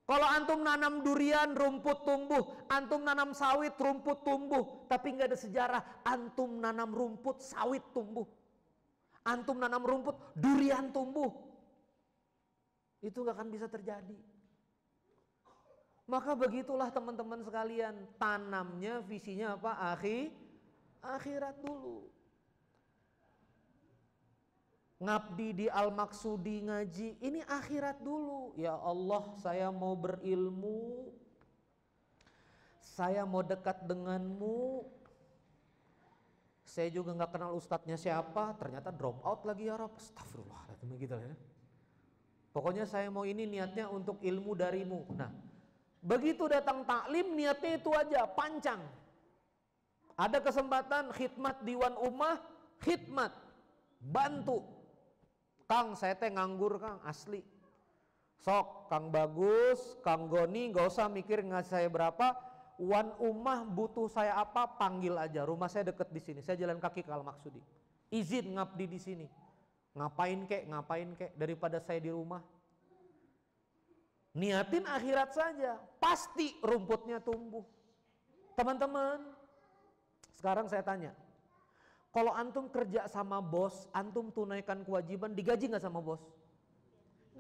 Kalau antum nanam durian, rumput tumbuh. Antum nanam sawit, rumput tumbuh. Tapi nggak ada sejarah. Antum nanam rumput, sawit tumbuh. Antum nanam rumput, durian tumbuh. Itu nggak akan bisa terjadi. Maka begitulah teman-teman sekalian. Tanamnya visinya apa? Akhirat dulu. Ngabdi di Al-Maksudi ngaji, ini akhirat dulu. Ya Allah, saya mau berilmu, saya mau dekat denganmu. Saya juga nggak kenal ustadznya siapa, ternyata drop out lagi ya Rob. Astagfirullah, gitu ya. Pokoknya saya mau ini niatnya untuk ilmu darimu. Nah, begitu datang taklim niatnya itu aja, pancang. Ada kesempatan khidmat Diwan Ummah, khidmat, bantu. Kang, saya teh nganggur Kang, asli. Sok, Kang Bagus, Kang Goni, gak usah mikir ngasih saya berapa. Wan Ummah butuh saya apa, panggil aja. Rumah saya deket di sini, saya jalan kaki ke Al-Maksudi. Izin ngabdi di sini. Ngapain kek, daripada saya di rumah. Niatin akhirat saja, pasti rumputnya tumbuh. Teman-teman, sekarang saya tanya, kalau antum kerja sama bos, antum tunaikan kewajiban, digaji nggak sama bos?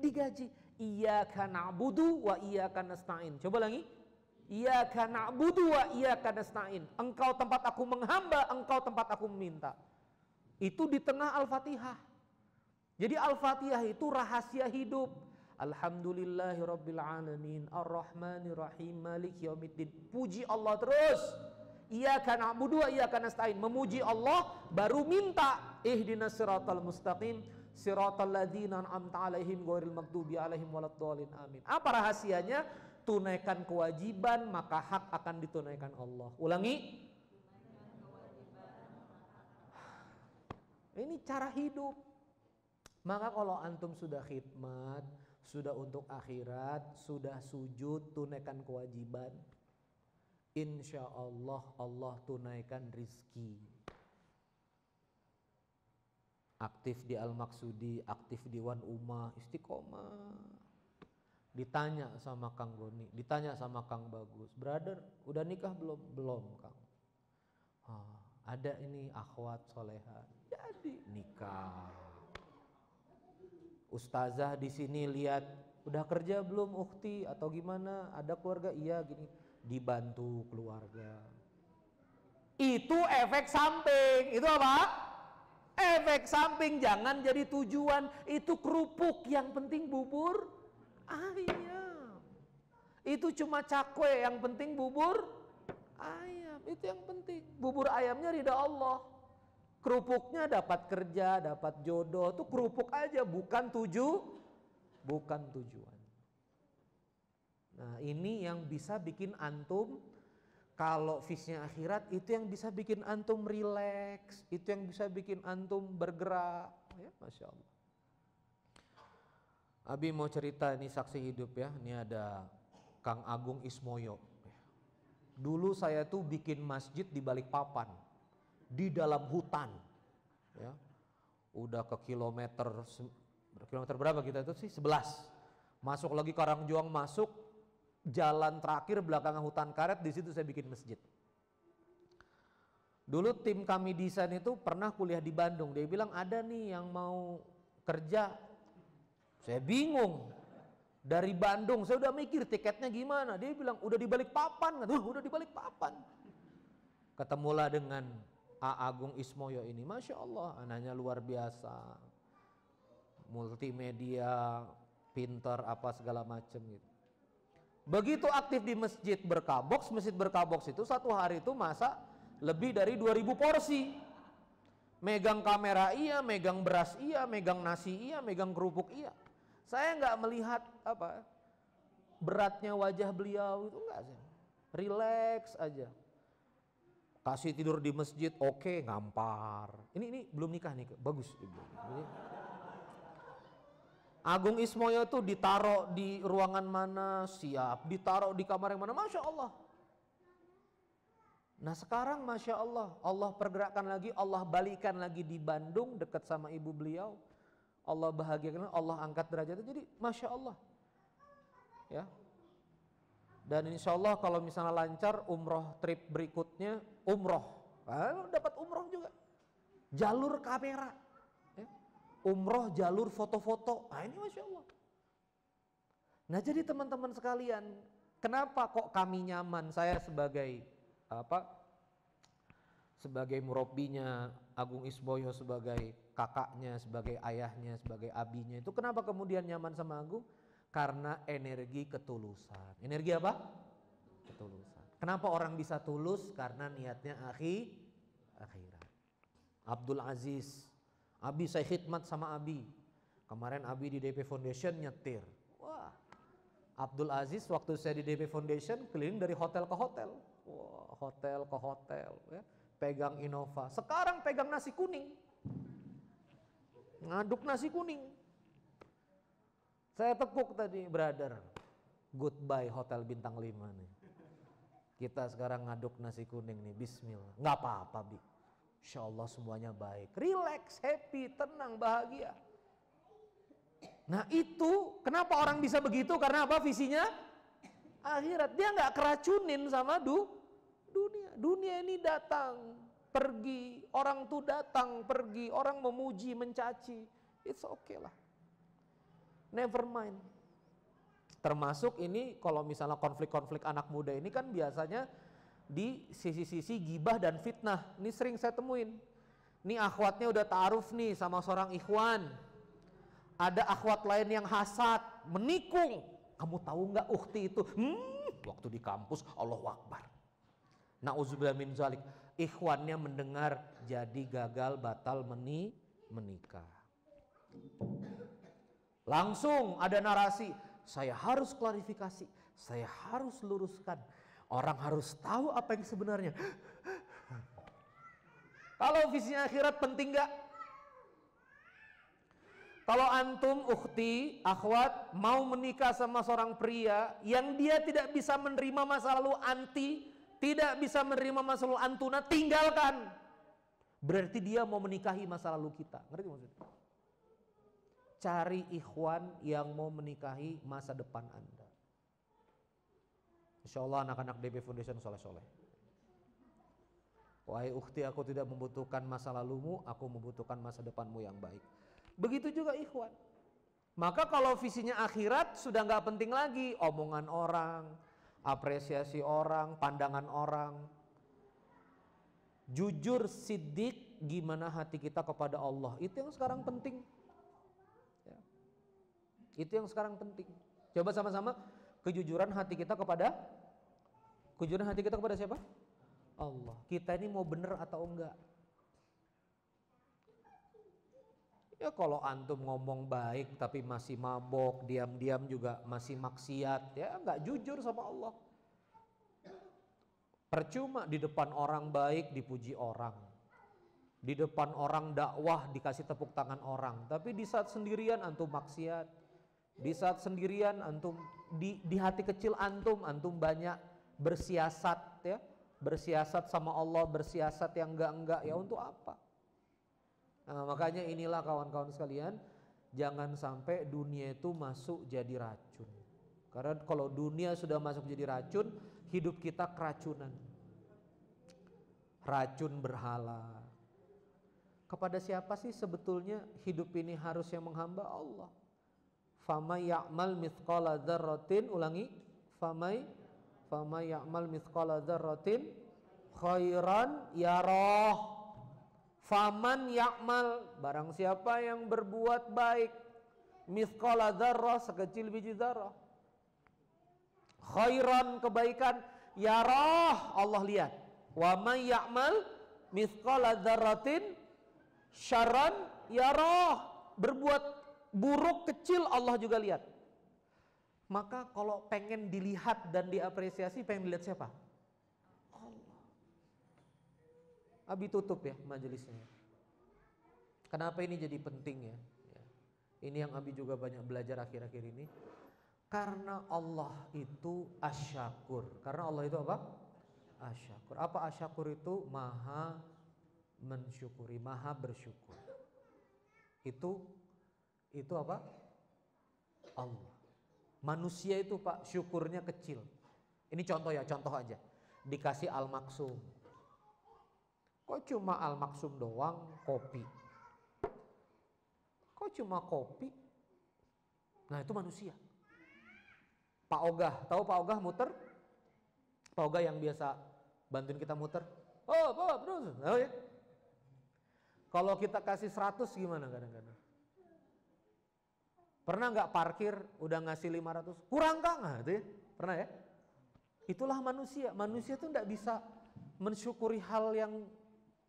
Digaji. Iyyaka na'budu wa iyyaka nasta'in. Coba lagi. Iyyaka na'budu wa iyyaka nasta'in. Engkau tempat aku menghamba, engkau tempat aku meminta. Itu di tengah Al-Fatihah. Jadi Al-Fatihah itu rahasia hidup. Alhamdulillahirabbil alamin, arrahmanirrahim, maliki yaumiddin. Puji Allah terus. Iyyaka na'budu wa iyyaka nasta'in. Memuji Allah baru minta ihdinas siratal mustaqim siratal ladzina an'amta 'alaihim ghairil maghdubi 'alaihim waladdallin amin. Apa rahasianya? Tunaikan kewajiban maka hak akan ditunaikan Allah. Ulangi. Ini cara hidup. Maka kalau antum sudah khidmat, sudah untuk akhirat, sudah sujud, tunaikan kewajiban, insya Allah Allah tunaikan rizki. Aktif di Al-Maksudi, aktif di Wan Ummah, istiqomah. Ditanya sama Kang Goni, ditanya sama Kang Bagus, brother udah nikah belum? Belum Kang. Ada ini akhwat soleha, jadi nikah. Ustazah di sini lihat, udah kerja belum ukhti atau gimana? Ada keluarga? Iya gini. Dibantu keluarga. Itu efek samping. Itu apa? Efek samping, jangan jadi tujuan. Itu kerupuk, yang penting bubur ayam. Itu cuma cakwe, yang penting bubur ayam. Itu yang penting. Bubur ayamnya ridha Allah. Kerupuknya dapat kerja, dapat jodoh. Itu kerupuk aja, bukan tujuan. Nah, ini yang bisa bikin antum Kalau visinya akhirat, itu yang bisa bikin antum rileks, itu yang bisa bikin antum bergerak, ya Masya Allah. Abi mau cerita, ini saksi hidup ya, ini ada Kang Agung Ismoyo. Dulu saya tuh bikin masjid di Balikpapan, di dalam hutan, ya. Udah ke kilometer berapa kita itu sih? 11. Masuk lagi Karangjuang, masuk jalan terakhir belakangan hutan karet, di situ saya bikin masjid. Dulu tim kami desain itu pernah kuliah di Bandung, dia bilang ada nih yang mau kerja. Saya bingung. Dari Bandung, saya udah mikir tiketnya gimana. Dia bilang udah di Balikpapan. Udah di Balikpapan. Ketemulah dengan A. Agung Ismoyo ini. Masya Allah, anaknya luar biasa. Multimedia, pinter, apa segala macam gitu. Begitu aktif di Masjid Berkabox itu satu hari itu masak lebih dari 2000 porsi. Megang kamera iya, megang beras iya, megang nasi iya, megang kerupuk iya. Saya nggak melihat apa beratnya wajah beliau, itu enggak sih. Relax aja. Kasih tidur di masjid, oke, ngampar. Ini belum nikah nih, bagus ibu. Agung Ismoyo tuh ditaruh di ruangan mana siap, ditaruh di kamar yang mana, Masya Allah. Nah sekarang Masya Allah, Allah pergerakan lagi, Allah balikan lagi di Bandung dekat sama ibu beliau. Allah bahagiakan, Allah angkat derajatnya, jadi Masya Allah. Ya. Dan insya Allah kalau misalnya lancar umroh trip berikutnya, umroh. Dapat umroh juga. Jalur kamera. Ya. Umroh jalur foto-foto. Nah ini Masya Allah. Nah jadi teman-teman sekalian, kenapa kok kami nyaman, saya sebagai sebagai murabbinya Agung Ismoyo, sebagai kakaknya, sebagai ayahnya, sebagai abinya, itu kenapa kemudian nyaman sama Agung? Karena energi ketulusan. Energi apa? Ketulusan. Kenapa orang bisa tulus? Karena niatnya akhirat. Abdul Aziz, Abi saya khidmat sama Abi. Kemarin Abi di DP Foundation nyetir. Wah, Abdul Aziz waktu saya di DP Foundation keliling dari hotel ke hotel. Wah, hotel ke hotel ya. Pegang Innova, sekarang pegang nasi kuning, ngaduk nasi kuning. Saya tepuk tadi, brother, goodbye Hotel Bintang 5 nih. Kita sekarang ngaduk nasi kuning nih, bismillah. Nggak apa-apa Bi, insya Allah semuanya baik, relax, happy, tenang, bahagia. Nah itu kenapa orang bisa begitu, karena apa? Visinya akhirat. Dia nggak keracunin sama dunia. Dunia ini datang, pergi, orang tuh datang, pergi, orang memuji, mencaci. It's okay lah. Never mind. Termasuk ini kalau misalnya konflik-konflik anak muda ini kan biasanya di sisi-sisi gibah dan fitnah. Ini sering saya temuin. Ini akhwatnya udah ta'aruf nih sama seorang ikhwan. Ada akhwat lain yang hasad, menikung. Kamu tahu nggak ukhti itu? Waktu di kampus Allahu Akbar. Na'udzubillah min zalik. Ikhwannya mendengar jadi gagal batal menikah. Langsung ada narasi, saya harus klarifikasi, saya harus luruskan. Orang harus tahu apa yang sebenarnya. Kalau visinya akhirat penting gak? Kalau antum, ukhti, akhwat mau menikah sama seorang pria yang dia tidak bisa menerima masa lalu anti, tidak bisa menerima masa lalu antuna, tinggalkan. Berarti dia mau menikahi masa lalu kita. Ngerti maksudnya? Cari ikhwan yang mau menikahi masa depan Anda. Insya Allah anak-anak DP Foundation soleh-soleh. Wahai ukhti, aku tidak membutuhkan masa lalumu, aku membutuhkan masa depanmu yang baik. Begitu juga ikhwan. Maka kalau visinya akhirat sudah nggak penting lagi omongan orang, apresiasi orang, pandangan orang. Jujur, siddiq, gimana hati kita kepada Allah, itu yang sekarang penting. Ya. Itu yang sekarang penting. Coba sama-sama kejujuran hati kita kepada siapa? Allah. Kita ini mau bener atau enggak? Ya kalau antum ngomong baik tapi masih mabok, diam-diam juga masih maksiat, ya enggak jujur sama Allah. Percuma di depan orang baik dipuji orang, di depan orang dakwah dikasih tepuk tangan orang, tapi di saat sendirian antum maksiat, di saat sendirian antum di hati kecil antum banyak bersiasat ya, bersiasat sama Allah, bersiasat yang enggak ya, untuk apa? Nah, makanya inilah kawan-kawan sekalian, jangan sampai dunia itu masuk jadi racun. Karena kalau dunia sudah masuk jadi racun, hidup kita keracunan. Racun berhala. Kepada siapa sih sebetulnya hidup ini harusnya menghamba? Allah. Famay ya'mal mithqala dzarratin, ulangi, famay ya'mal mithqala dzarratin khairan yarah. Faman ya'mal, barang siapa yang berbuat baik, mithqala dzarrah, sekecil biji dzarrah, khairan, kebaikan, yarah, Allah lihat. Wa may ya'mal mithqala dzarratin syarran yarah, berbuat buruk kecil Allah juga lihat. Maka kalau pengen dilihat dan diapresiasi, pengen dilihat siapa? Allah. Abi tutup ya majelisnya. Kenapa ini jadi penting ya? Ini yang Abi juga banyak belajar akhir-akhir ini. Karena Allah itu asyakur. Karena Allah itu apa? Asyakur. Apa asyakur itu? Maha mensyukuri, maha bersyukur. Itu apa? Allah. Manusia itu Pak syukurnya kecil. Ini contoh ya, contoh aja. Dikasih al-maksum. Kok cuma al-maksum doang, kopi? Kok cuma kopi? Nah itu manusia. Pak Ogah, tahu Pak Ogah muter? Pak Ogah yang biasa bantuin kita muter. Oh, terus. Oh, ya. Kalau kita kasih 100 gimana kadang-kadang? Pernah nggak parkir udah ngasih 500? Kurang Kang? Nah, itu ya. Pernah ya? Itulah manusia. Manusia itu tidak bisa mensyukuri hal yang,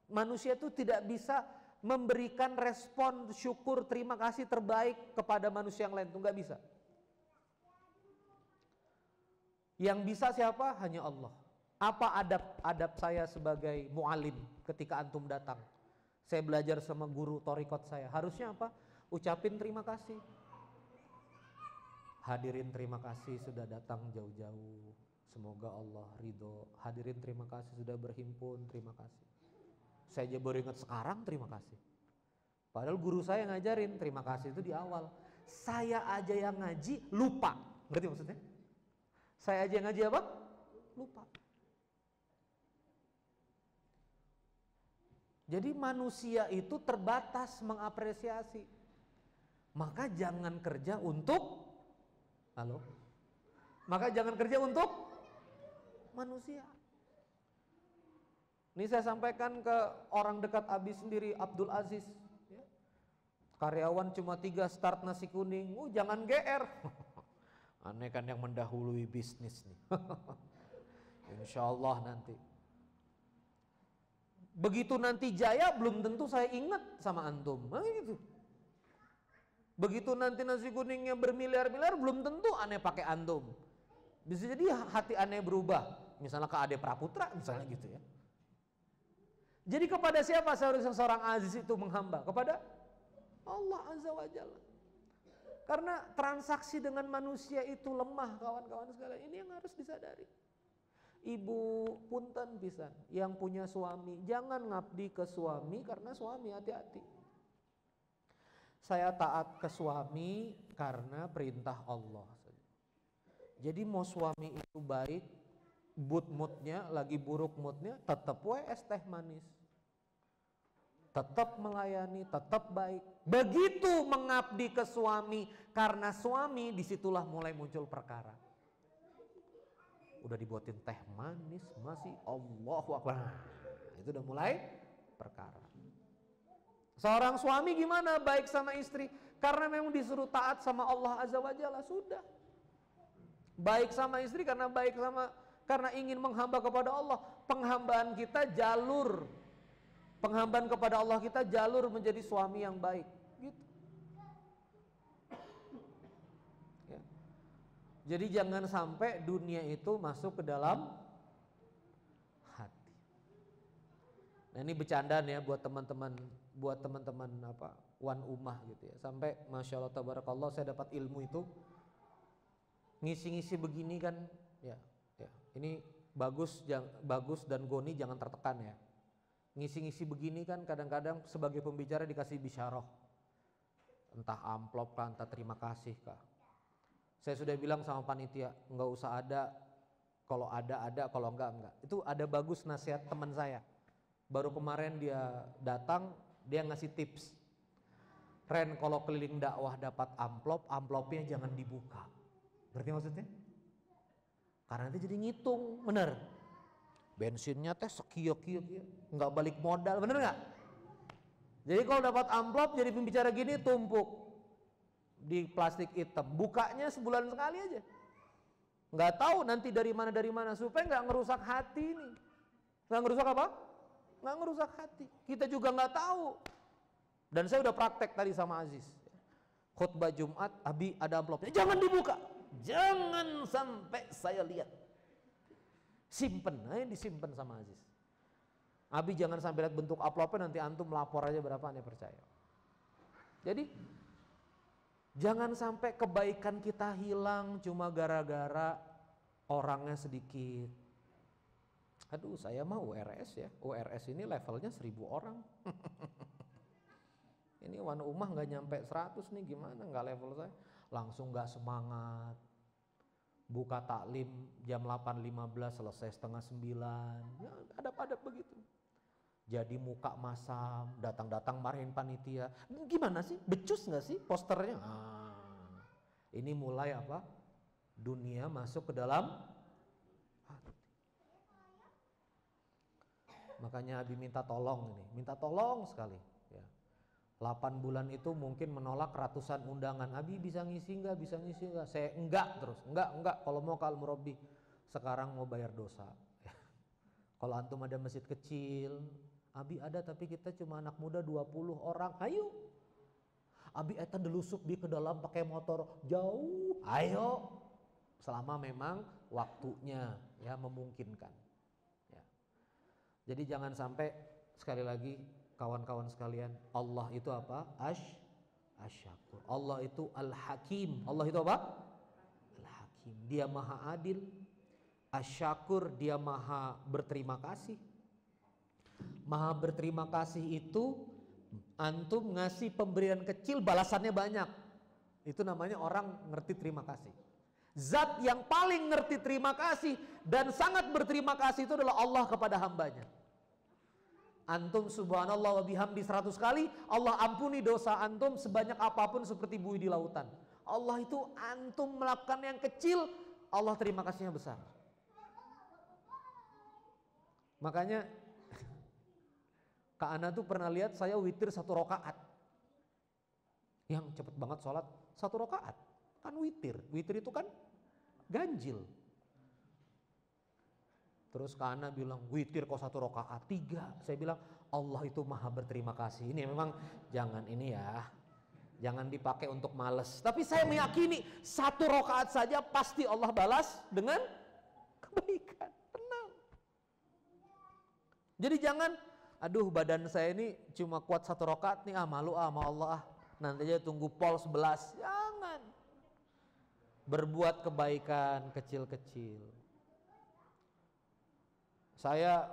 manusia itu tidak bisa memberikan respon syukur terima kasih terbaik kepada manusia yang lain, itu nggak bisa. Yang bisa siapa? Hanya Allah. Apa adab saya sebagai mu'alim ketika antum datang? Saya belajar sama guru torikot saya. Harusnya apa? Ucapin terima kasih. Hadirin terima kasih sudah datang jauh-jauh. Semoga Allah ridho. Hadirin terima kasih sudah berhimpun, terima kasih. Saya aja baru ingat sekarang terima kasih. Padahal guru saya ngajarin terima kasih itu di awal. Saya aja yang ngaji lupa. Ngerti maksudnya? Saya aja yang ngaji apa? Lupa. Jadi manusia itu terbatas mengapresiasi. Maka jangan kerja untuk, halo? Maka jangan kerja untuk manusia. Ini saya sampaikan ke orang dekat Abi sendiri, Abdul Aziz. Ya. Karyawan cuma 3 start nasi kuning, jangan GR. Aneh kan yang mendahului bisnis nih. Insya Allah nanti. Begitu nanti jaya belum tentu saya ingat sama antum. Nah, gitu. Begitu nanti nasi kuningnya bermiliar-miliar belum tentu aneh pakai antum. Bisa jadi hati aneh berubah. Misalnya ke Ade Praputra misalnya gitu ya. Jadi kepada siapa seharusnya seorang aziz itu menghamba? Kepada Allah Azza wa Jalla. Karena transaksi dengan manusia itu lemah kawan-kawan sekalian. Ini yang harus disadari. Ibu punten pisan yang punya suami, jangan ngabdi ke suami karena suami, hati-hati. Saya taat ke suami karena perintah Allah. Jadi mau suami itu baik, good moodnya, lagi buruk moodnya, tetap es teh manis. Tetap melayani, tetap baik. Begitu mengabdi ke suami karena suami, disitulah mulai muncul perkara. Udah dibuatin teh manis, masih Allahu Akbar. Itu udah mulai perkara. Seorang suami gimana baik sama istri? Karena memang disuruh taat sama Allah Azza wa Jalla, sudah. Baik sama istri karena karena ingin menghamba kepada Allah. Penghambaan kita jalur, penghambaan kepada Allah kita jalur menjadi suami yang baik, gitu. Ya. Jadi jangan sampai dunia itu masuk ke dalam Nah ini bercandaan ya buat teman-teman apa wan umah gitu ya. Sampai masya Allah tabarakallah saya dapat ilmu itu ngisi-ngisi begini kan ya. Ini bagus dan Goni jangan tertekan ya. Ngisi-ngisi begini kan kadang-kadang sebagai pembicara dikasih bisyarah. Entah amplop kah, entah terima kasih kah. Saya sudah bilang sama panitia nggak usah ada, kalau ada, kalau enggak. Itu ada bagus nasihat teman saya. Baru kemarin dia datang, dia ngasih tips. Ren, kalau keliling dakwah dapat amplopnya jangan dibuka. Berarti maksudnya? Karena nanti jadi ngitung, bener. Bensinnya teh sekiok, nggak balik modal, bener nggak? Jadi kalau dapat amplop jadi pembicara gini tumpuk di plastik hitam, bukanya sebulan sekali aja. Nggak tahu nanti dari mana supaya nggak ngerusak hati ini. Nggak ngerusak apa? Nggak ngerusak hati. Kita juga nggak tahu. Dan saya udah praktek tadi sama Aziz. Khutbah Jumat, Abi ada amplopnya, jangan dibuka, jangan sampai saya lihat. Simpen, disimpan sama Aziz. Abi jangan sampai lihat bentuk amplopnya, nanti antum lapor aja berapa anda percaya. Jadi jangan sampai kebaikan kita hilang cuma gara-gara orangnya sedikit. Aduh saya mah URS ya, URS ini levelnya 1000 orang. Ini wan umah nggak nyampe 100 nih, gimana nggak level saya. Langsung nggak semangat. Buka taklim jam 8.15 selesai setengah 9. Ya ada begitu. Jadi muka masam, datang-datang marahin panitia. Gimana sih? Becus nggak sih posternya? Ini mulai apa? Dunia masuk ke dalam hati. Makanya Abi minta tolong sekali. Ya. 8 bulan itu mungkin menolak ratusan undangan. Abi bisa ngisi nggak? Saya enggak terus. Enggak. Kalau mau kal murabbi. Sekarang mau bayar dosa. Kalau antum ada masjid kecil, Abi ada tapi kita cuma anak muda 20 orang. Ayo. Abi eta delusuk di ke dalam pakai motor jauh. Ayo. Selama memang waktunya ya memungkinkan. Jadi jangan sampai, sekali lagi kawan-kawan sekalian, Allah itu apa? Asy-Syakur. Allah itu Al-Hakim. Allah itu apa? Al-Hakim. Dia maha adil. Asy-Syakur, dia maha berterima kasih. Maha berterima kasih itu antum ngasih pemberian kecil balasannya banyak. Itu namanya orang ngerti terima kasih. Zat yang paling ngerti terima kasih dan sangat berterima kasih itu adalah Allah kepada hambanya. Antum subhanallah wa bihamdi 100 kali, Allah ampuni dosa antum sebanyak apapun seperti buih di lautan. Allah itu antum melakukan yang kecil, Allah terima kasihnya besar. Makanya Kak Ana tuh pernah lihat saya witir 1 rakaat. Yang cepet banget sholat 1 rakaat. Kan witir itu kan ganjil. Terus Kak Ana bilang witir kok 1 rakaat 3. Saya bilang Allah itu maha berterima kasih. Ini memang jangan ini ya, jangan dipakai untuk males. Tapi saya meyakini 1 rakaat saja pasti Allah balas dengan kebaikan. Tenang. Jadi jangan, aduh badan saya ini cuma kuat 1 rakaat nih, malu sama Allah nanti aja tunggu pol 11. Jangan. Berbuat kebaikan kecil-kecil. Saya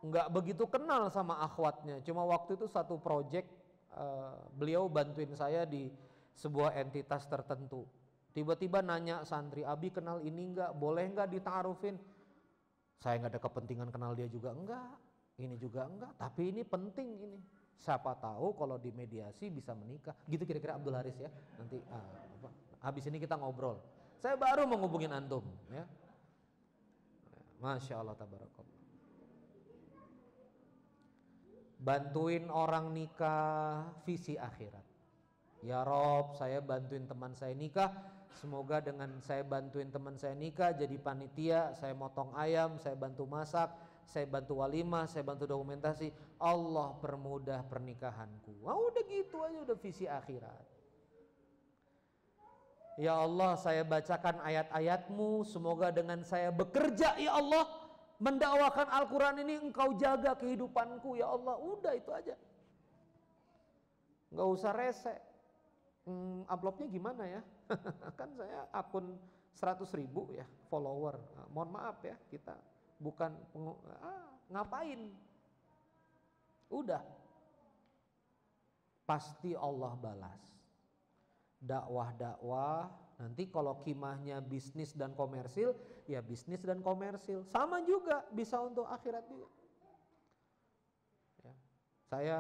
nggak begitu kenal sama akhwatnya, cuma waktu itu satu project beliau bantuin saya di sebuah entitas tertentu. Tiba-tiba nanya santri, Abi kenal ini nggak, boleh nggak ditaarufin? Saya nggak ada kepentingan kenal dia juga enggak, ini juga enggak, tapi ini penting ini. Siapa tahu kalau dimediasi bisa menikah. Gitu kira-kira Abdul Haris ya. Nanti habis ini kita ngobrol. Saya baru mau ngubungin antum ya. Masya Allah tabarakallah. Bantuin orang nikah visi akhirat. Ya Rob, saya bantuin teman saya nikah. Semoga dengan saya bantuin teman saya nikah jadi panitia, saya motong ayam, saya bantu masak, saya bantu walimah, saya bantu dokumentasi. Allah permudah pernikahanku. Wah, udah gitu aja, udah visi akhirat. Ya Allah, saya bacakan ayat-ayatmu, semoga dengan saya bekerja ya Allah mendakwakan Al-Quran ini engkau jaga kehidupanku ya Allah. Udah itu aja. Nggak usah rese. Amplopnya gimana ya? Kan saya akun 100.000 ya follower. Mohon maaf ya, kita bukan ngapain? Udah. Pasti Allah balas. Dakwah-dakwah, nanti kalau kimahnya bisnis dan komersil, ya bisnis dan komersil. Sama juga, bisa untuk akhirat juga. Ya. Saya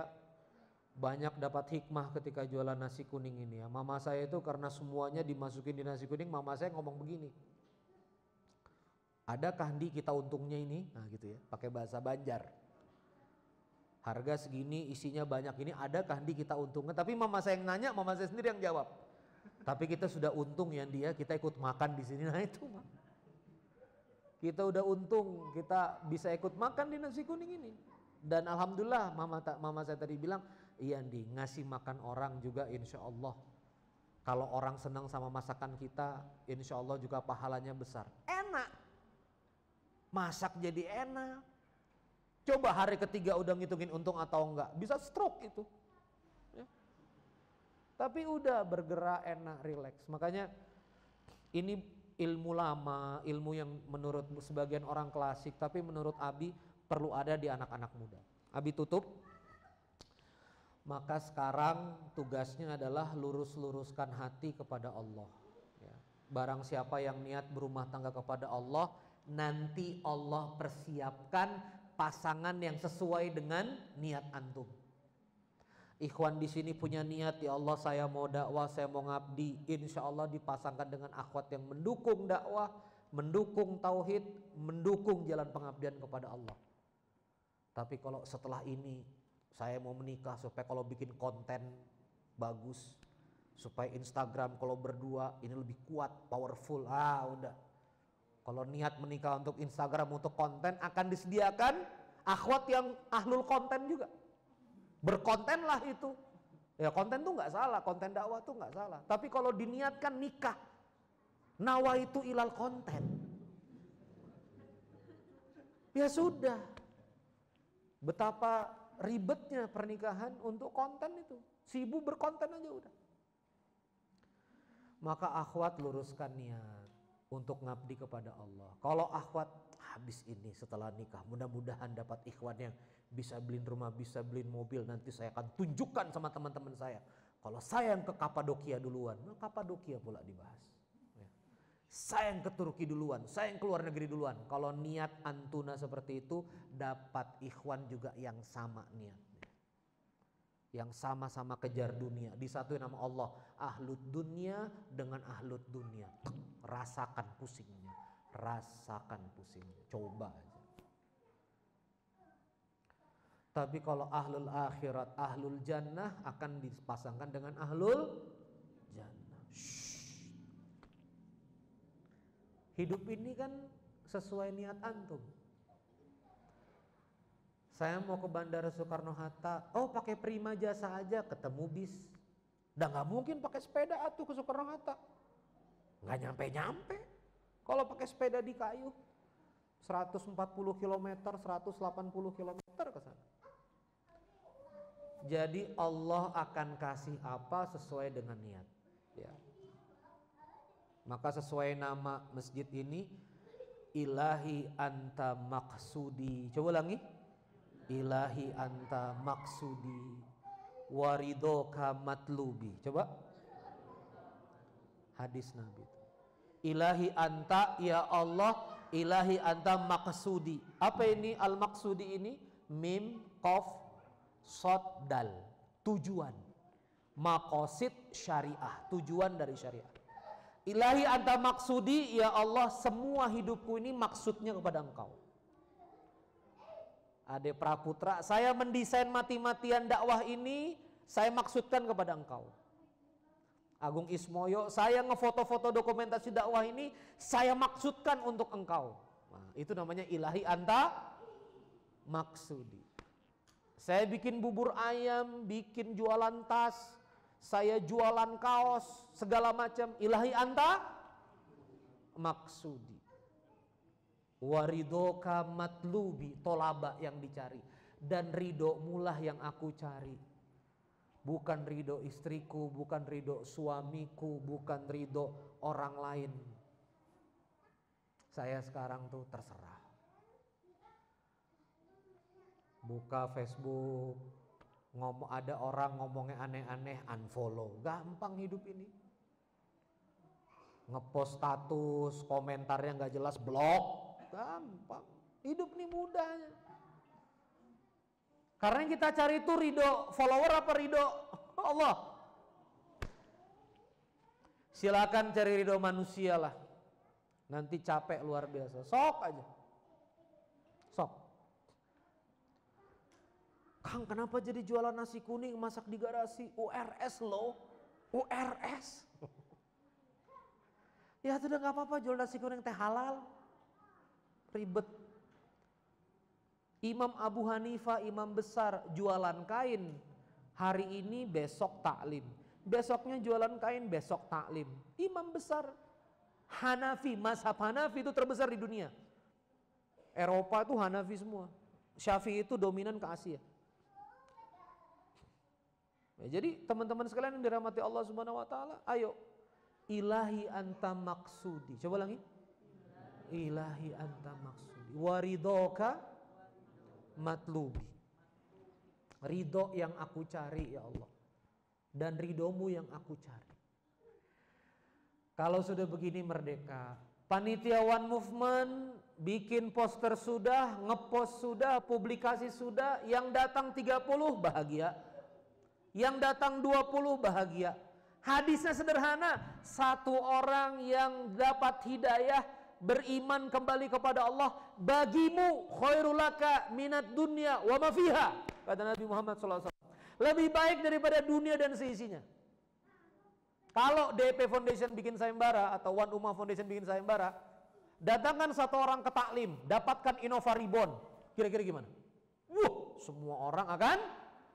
banyak dapat hikmah ketika jualan nasi kuning ini ya. Mama saya itu karena semuanya dimasukin di nasi kuning, mama saya ngomong begini. Adakah Ndi kita untungnya ini? Nah gitu ya, pakai bahasa Banjar. Harga segini, isinya banyak ini, adakah Ndi kita untungnya? Tapi mama saya yang nanya, mama saya sendiri yang jawab. Tapi kita sudah untung ya dia, kita ikut makan di sini. Nah itu mah. Kita udah untung, kita bisa ikut makan di nasi kuning ini. Dan alhamdulillah mama saya tadi bilang, iya Ndi, ngasih makan orang juga insya Allah. Kalau orang senang sama masakan kita, insya Allah juga pahalanya besar. Enak. Masak jadi enak. Coba hari ketiga udah ngitungin untung atau enggak, bisa stroke itu. Ya. Tapi udah bergerak enak, rileks. Makanya ini ilmu lama, ilmu yang menurut sebagian orang klasik, tapi menurut Abi perlu ada di anak-anak muda. Abi tutup. Maka sekarang tugasnya adalah lurus-luruskan hati kepada Allah. Ya. Barang siapa yang niat berumah tangga kepada Allah, nanti Allah persiapkan pasangan yang sesuai dengan niat antum. Ikhwan di sini punya niat, ya Allah saya mau dakwah, saya mau ngabdi, insya Allah dipasangkan dengan akhwat yang mendukung dakwah, mendukung tauhid, mendukung jalan pengabdian kepada Allah. Tapi kalau setelah ini saya mau menikah supaya kalau bikin konten bagus, supaya Instagram kalau berdua ini lebih kuat, powerful, udah. Kalau niat menikah untuk Instagram, untuk konten, akan disediakan akhwat yang ahlul konten juga. Berkontenlah itu. Ya konten tuh nggak salah, konten dakwah tuh nggak salah. Tapi kalau diniatkan nikah, nawaitu ilal konten, ya sudah. Betapa ribetnya pernikahan untuk konten itu. Sibuk berkonten aja udah. Maka akhwat luruskan niat untuk ngabdi kepada Allah. Kalau akhwat habis ini setelah nikah, mudah-mudahan dapat ikhwan yang bisa beliin rumah, bisa beliin mobil. Nanti saya akan tunjukkan sama teman-teman saya. Kalau saya yang ke Kapadokia duluan, nah Kapadokia pula dibahas. Ya. Saya yang ke Turki duluan, saya yang ke luar negeri duluan. Kalau niat antuna seperti itu, dapat ikhwan juga yang sama niatnya. Yang sama-sama kejar dunia, disatuin nama Allah. Ahlud dunia dengan ahlud dunia. Rasakan pusingnya, rasakan pusingnya, coba aja. Tapi kalau ahlul akhirat, ahlul jannah akan dipasangkan dengan ahlul jannah. Hidup ini kan sesuai niat antum. Saya mau ke Bandara Soekarno-Hatta, pakai Prima Jasa aja, ketemu bis. Udah gak mungkin pakai sepeda atuh ke Soekarno-Hatta. Nggak nyampe-nyampe. Kalau pakai sepeda di kayu 140 km, 180 km ke sana. Jadi Allah akan kasih apa sesuai dengan niat. Ya. Maka sesuai nama masjid ini, Ilahi anta maksudi. Coba ulangi. Ilahi anta maksudi waridoka matlubi. Coba. Hadis Nabi. Ilahi anta, ya Allah, ilahi anta maksudi. Apa ini al-maksudi ini? Mim, qaf, shad, dal. Tujuan. Maqasid syariah, tujuan dari syariah. Ilahi anta maksudi, ya Allah, semua hidupku ini maksudnya kepada Engkau. Ade Praputra, saya mendesain mati-matian dakwah ini, saya maksudkan kepada Engkau. Agung Ismoyo, saya ngefoto-foto dokumentasi dakwah ini, saya maksudkan untuk Engkau. Nah, itu namanya ilahi anta maksudi. Saya bikin bubur ayam, bikin jualan tas, saya jualan kaos, segala macam. Ilahi anta maksudi. Waridoka matlubi, tolaba yang dicari, dan ridho mulah yang aku cari. Bukan ridho istriku, bukan ridho suamiku, bukan ridho orang lain. Saya sekarang tuh terserah. Buka Facebook, ada orang ngomongnya aneh-aneh, unfollow. Gampang hidup ini. Ngepost status, komentarnya nggak jelas, blok. Gampang. Hidup nih mudahnya. Karena yang kita cari itu ridho follower apa ridho Allah? Silakan cari ridho manusia lah. Nanti capek luar biasa. Sok aja. Sok. Kang, kenapa jadi jualan nasi kuning masak di garasi? URS loh. URS. Ya sudah nggak apa-apa, jual nasi kuning teh halal. Ribet. Imam Abu Hanifah, imam besar, jualan kain. Hari ini besok taklim. Besoknya jualan kain, besok taklim. Imam besar. Hanafi, mazhab Hanafi itu terbesar di dunia. Eropa itu Hanafi semua. Syafi'i itu dominan ke Asia. Ya, jadi teman-teman sekalian yang dirahmati Allah Subhanahu wa taala, ayo ilahi anta maksudi. Coba ulangi. Ilahi anta maksudi waridoka matlubi. Ridho yang aku cari ya Allah, dan ridhomu yang aku cari. Kalau sudah begini merdeka. Panitia One Movement bikin poster sudah, ngepost sudah, publikasi sudah. Yang datang 30 bahagia, yang datang 20 bahagia. Hadisnya sederhana, satu orang yang dapat hidayah, beriman kembali kepada Allah, bagimu khairulaka minat dunya wa ma fiha, kata Nabi Muhammad SAW. Lebih baik daripada dunia dan seisinya. Kalau DP Foundation bikin sayembara atau One Ummah Foundation bikin sayembara, datangkan satu orang ke taklim, dapatkan Innova Reborn, kira-kira gimana? Semua orang akan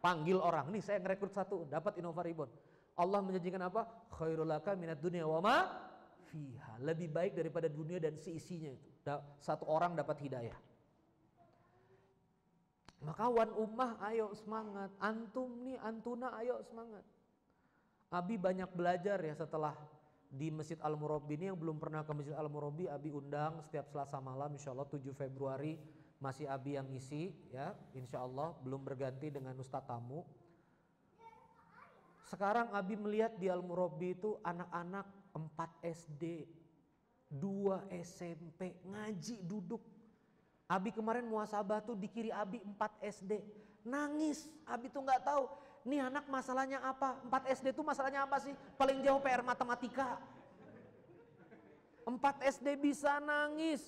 panggil orang. Nih saya ngerekrut satu, dapat Innova Reborn. Allah menjanjikan apa? Khairulaka minat dunya wa ma fiha. Lebih baik daripada dunia dan seisinya itu. Satu orang dapat hidayah. Maka One Ummah ayo semangat. Antum nih, antuna ayo semangat. Abi banyak belajar ya setelah di Masjid Al-Murabbi ini. Yang belum pernah ke Masjid Al-Murabbi, Abi undang setiap Selasa malam, insya Allah 7 Februari masih Abi yang ngisi ya, insya Allah belum berganti dengan Ustadz tamu. Sekarang Abi melihat di Al-Murabbi itu anak-anak 4 SD, 2 SMP ngaji duduk. Abi kemarin muhasabah tuh di kiri Abi 4 SD, nangis. Abi tuh nggak tahu nih anak masalahnya apa. 4 SD tuh masalahnya apa sih? Paling jauh PR matematika. 4 SD bisa nangis,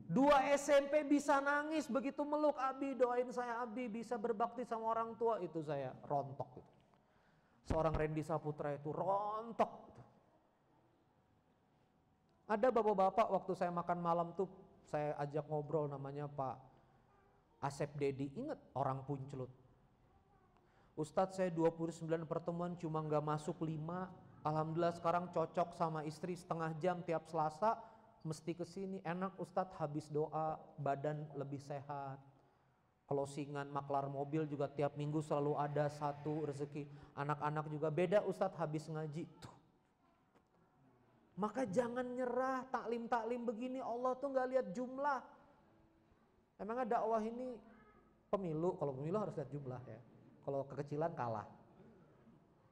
2 SMP bisa nangis. Begitu meluk Abi, doain saya Abi bisa berbakti sama orang tua. Itu saya rontok gitu. Seorang Randy Saputra itu rontok. Ada bapak-bapak waktu saya makan malam tuh saya ajak ngobrol, namanya Pak Asep Dedi. Ingat orang Puncelut. Ustadz saya 29 pertemuan cuma gak masuk 5. Alhamdulillah sekarang cocok sama istri, setengah jam tiap Selasa mesti kesini. Enak Ustadz, habis doa badan lebih sehat. Closingan maklar mobil juga tiap minggu selalu ada satu rezeki. Anak-anak juga beda Ustadz habis ngaji tuh. Maka jangan nyerah. Taklim-taklim begini Allah tuh gak lihat jumlah. Emangnya dakwah ini pemilu? Kalau pemilu harus lihat jumlah ya. Kalau kekecilan kalah.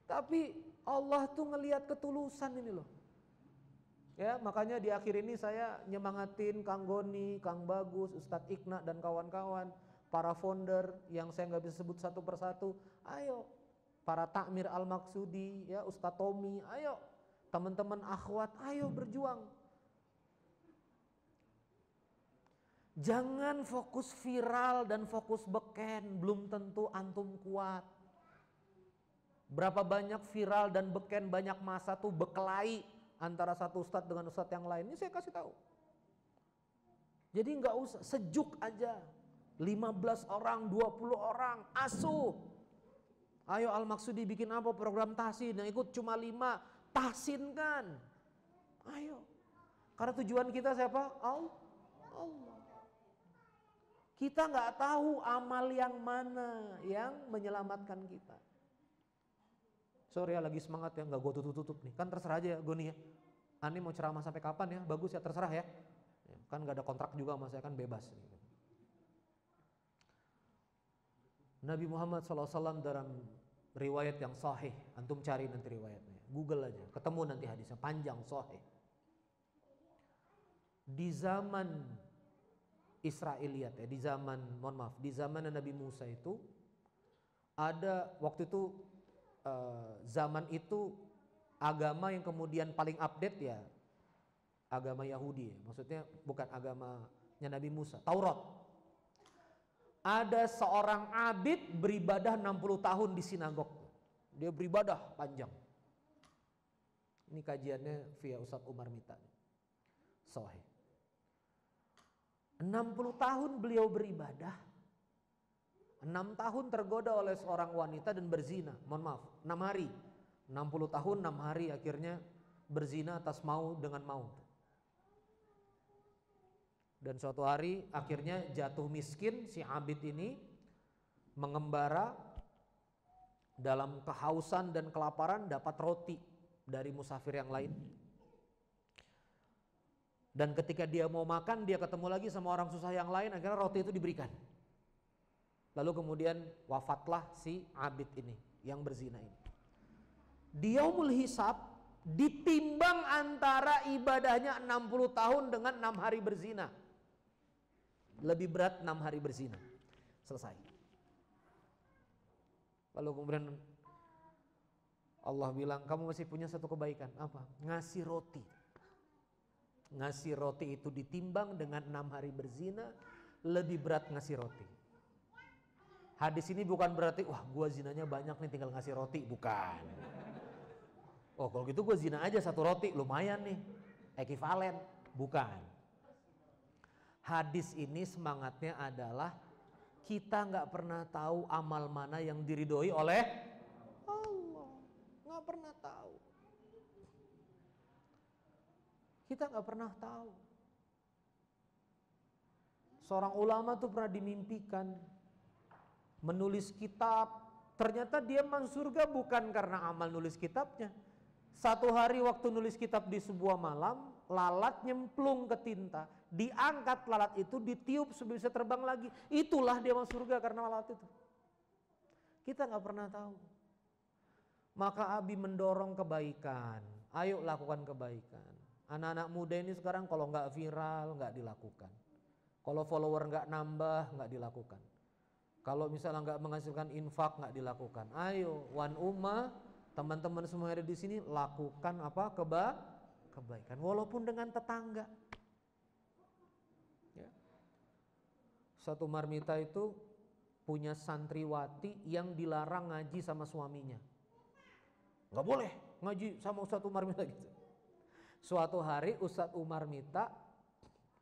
Tapi Allah tuh ngelihat ketulusan ini loh. Ya, makanya di akhir ini saya nyemangatin Kang Goni, Kang Bagus, Ustadz Ikna dan kawan-kawan, para founder yang saya nggak bisa sebut satu persatu. Ayo, para takmir Al-Maksudi, ya Ustadz Tommy, ayo teman-teman akhwat, ayo berjuang. Jangan fokus viral dan fokus beken, belum tentu antum kuat. Berapa banyak viral dan beken, banyak masa tuh bekelahi antara satu ustadz dengan ustadz yang lain. Ini saya kasih tahu. Jadi nggak usah, sejuk aja. 15 orang, 20 orang, asuh. Ayo Al-Maksudi bikin apa? Program tahsin, yang ikut cuma 5, tahsinkan. Ayo. Karena tujuan kita siapa? Allah. Kita nggak tahu amal yang mana yang menyelamatkan kita. Sorry ya, lagi semangat ya, nggak gue tutup nih. Kan terserah aja ya gue nih ya. Ani mau ceramah sampai kapan ya? Bagus ya, terserah ya. Kan nggak ada kontrak juga sama saya, kan bebas. Nabi Muhammad SAW dalam riwayat yang sahih, antum cari nanti riwayatnya, Google aja, ketemu nanti hadisnya, panjang, sahih. Di zaman Israiliyat ya, di zaman Nabi Musa itu ada waktu itu zaman itu agama yang kemudian paling update ya agama Yahudi ya. Maksudnya bukan agamanya Nabi Musa, Taurat. Ada seorang abid beribadah 60 tahun di sinagog. Dia beribadah panjang. Ini kajiannya via Ustadz Umar Mita. Sahih. 60 tahun beliau beribadah. 6 tahun tergoda oleh seorang wanita dan berzina. Mohon maaf, 6 hari. 60 tahun 6 hari akhirnya berzina atas mau dengan mau. Dan suatu hari akhirnya jatuh miskin, si abid ini mengembara dalam kehausan dan kelaparan, dapat roti dari musafir yang lain. Dan ketika dia mau makan, dia ketemu lagi sama orang susah yang lain, akhirnya roti itu diberikan. Lalu kemudian wafatlah si abid ini yang berzina ini. Di yaumul hisab ditimbang antara ibadahnya 60 tahun dengan 6 hari berzina. Lebih berat 6 hari berzina. Selesai. Lalu kemudian Allah bilang, kamu masih punya satu kebaikan. Apa? Ngasih roti. Ngasih roti itu ditimbang dengan 6 hari berzina, lebih berat ngasih roti. Hadis ini bukan berarti wah gua zinanya banyak nih tinggal ngasih roti, bukan. Oh kalau gitu gua zina aja satu roti lumayan nih, ekivalen, bukan. Hadis ini semangatnya adalah kita nggak pernah tahu amal mana yang diridhoi oleh Allah, nggak pernah tahu. Kita nggak pernah tahu. Seorang ulama tuh pernah dimimpikan menulis kitab, ternyata dia masuk surga bukan karena amal nulis kitabnya. Satu hari waktu nulis kitab di sebuah malam, lalat nyemplung ke tinta, diangkat lalat itu, ditiup supaya bisa terbang lagi. Itulah dia masuk surga karena lalat itu. Kita nggak pernah tahu. Maka Abi mendorong kebaikan. Ayo lakukan kebaikan. Anak-anak muda ini sekarang kalau nggak viral nggak dilakukan. Kalau follower nggak nambah nggak dilakukan. Kalau misalnya nggak menghasilkan infak nggak dilakukan. Ayo Wan Ummah, teman-teman semua yang ada di sini lakukan apa kebaikan walaupun dengan tetangga. Ya. Satu marmita itu punya santriwati yang dilarang ngaji sama suaminya. Nggak boleh ngaji sama Ustadz Umar Mita gitu. Suatu hari Ustadz Umar Mita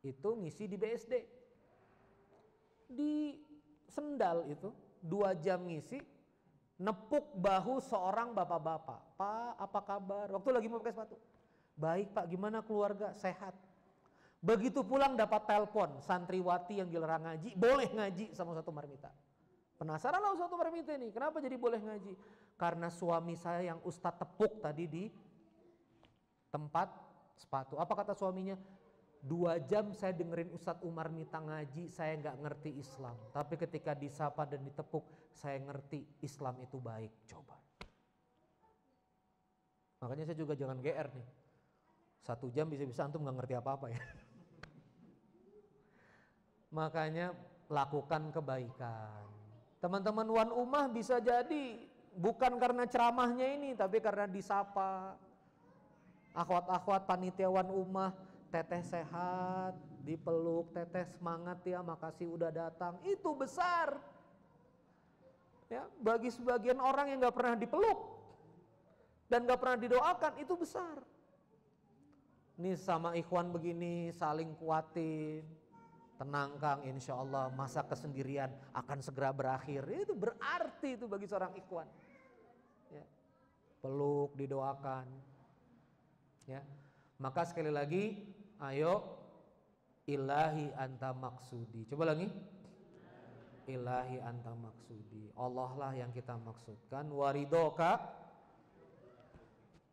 itu ngisi di BSD. Di sendal itu 2 jam ngisi, nepuk bahu seorang bapak-bapak. Pak, apa kabar? Waktu lagi mau pakai sepatu. Baik Pak, gimana keluarga? Sehat. Begitu pulang dapat telepon santriwati yang dilarang ngaji, boleh ngaji sama Ustadz Umar Mita. Penasaran lah Ustadz Umar Mita ini, kenapa jadi boleh ngaji? Karena suami saya yang Ustadz tepuk tadi di tempat sepatu. Apa kata suaminya? 2 jam saya dengerin Ustadz Umar Mita ngaji, saya nggak ngerti Islam. Tapi ketika disapa dan ditepuk, saya ngerti Islam itu baik. Coba. Makanya saya juga jangan GR nih. 1 jam bisa-bisa antum nggak ngerti apa-apa ya. Makanya lakukan kebaikan. Teman-teman Wan Ummah bisa jadi bukan karena ceramahnya ini, tapi karena disapa. Akhwat-akhwat panitia Wan Ummah, teteh sehat, dipeluk, teteh semangat ya, makasih udah datang. Itu besar. Ya, bagi sebagian orang yang nggak pernah dipeluk dan nggak pernah didoakan, itu besar. Nih sama ikhwan begini saling kuatin, tenang Kang, insya Allah masa kesendirian akan segera berakhir. Itu berarti itu bagi seorang ikhwan. Ya. Peluk, didoakan. Ya. Maka sekali lagi, ayo Ilahi anta maksudi. Coba lagi. Ilahi anta maksudi. Allah lah yang kita maksudkan. Waridoka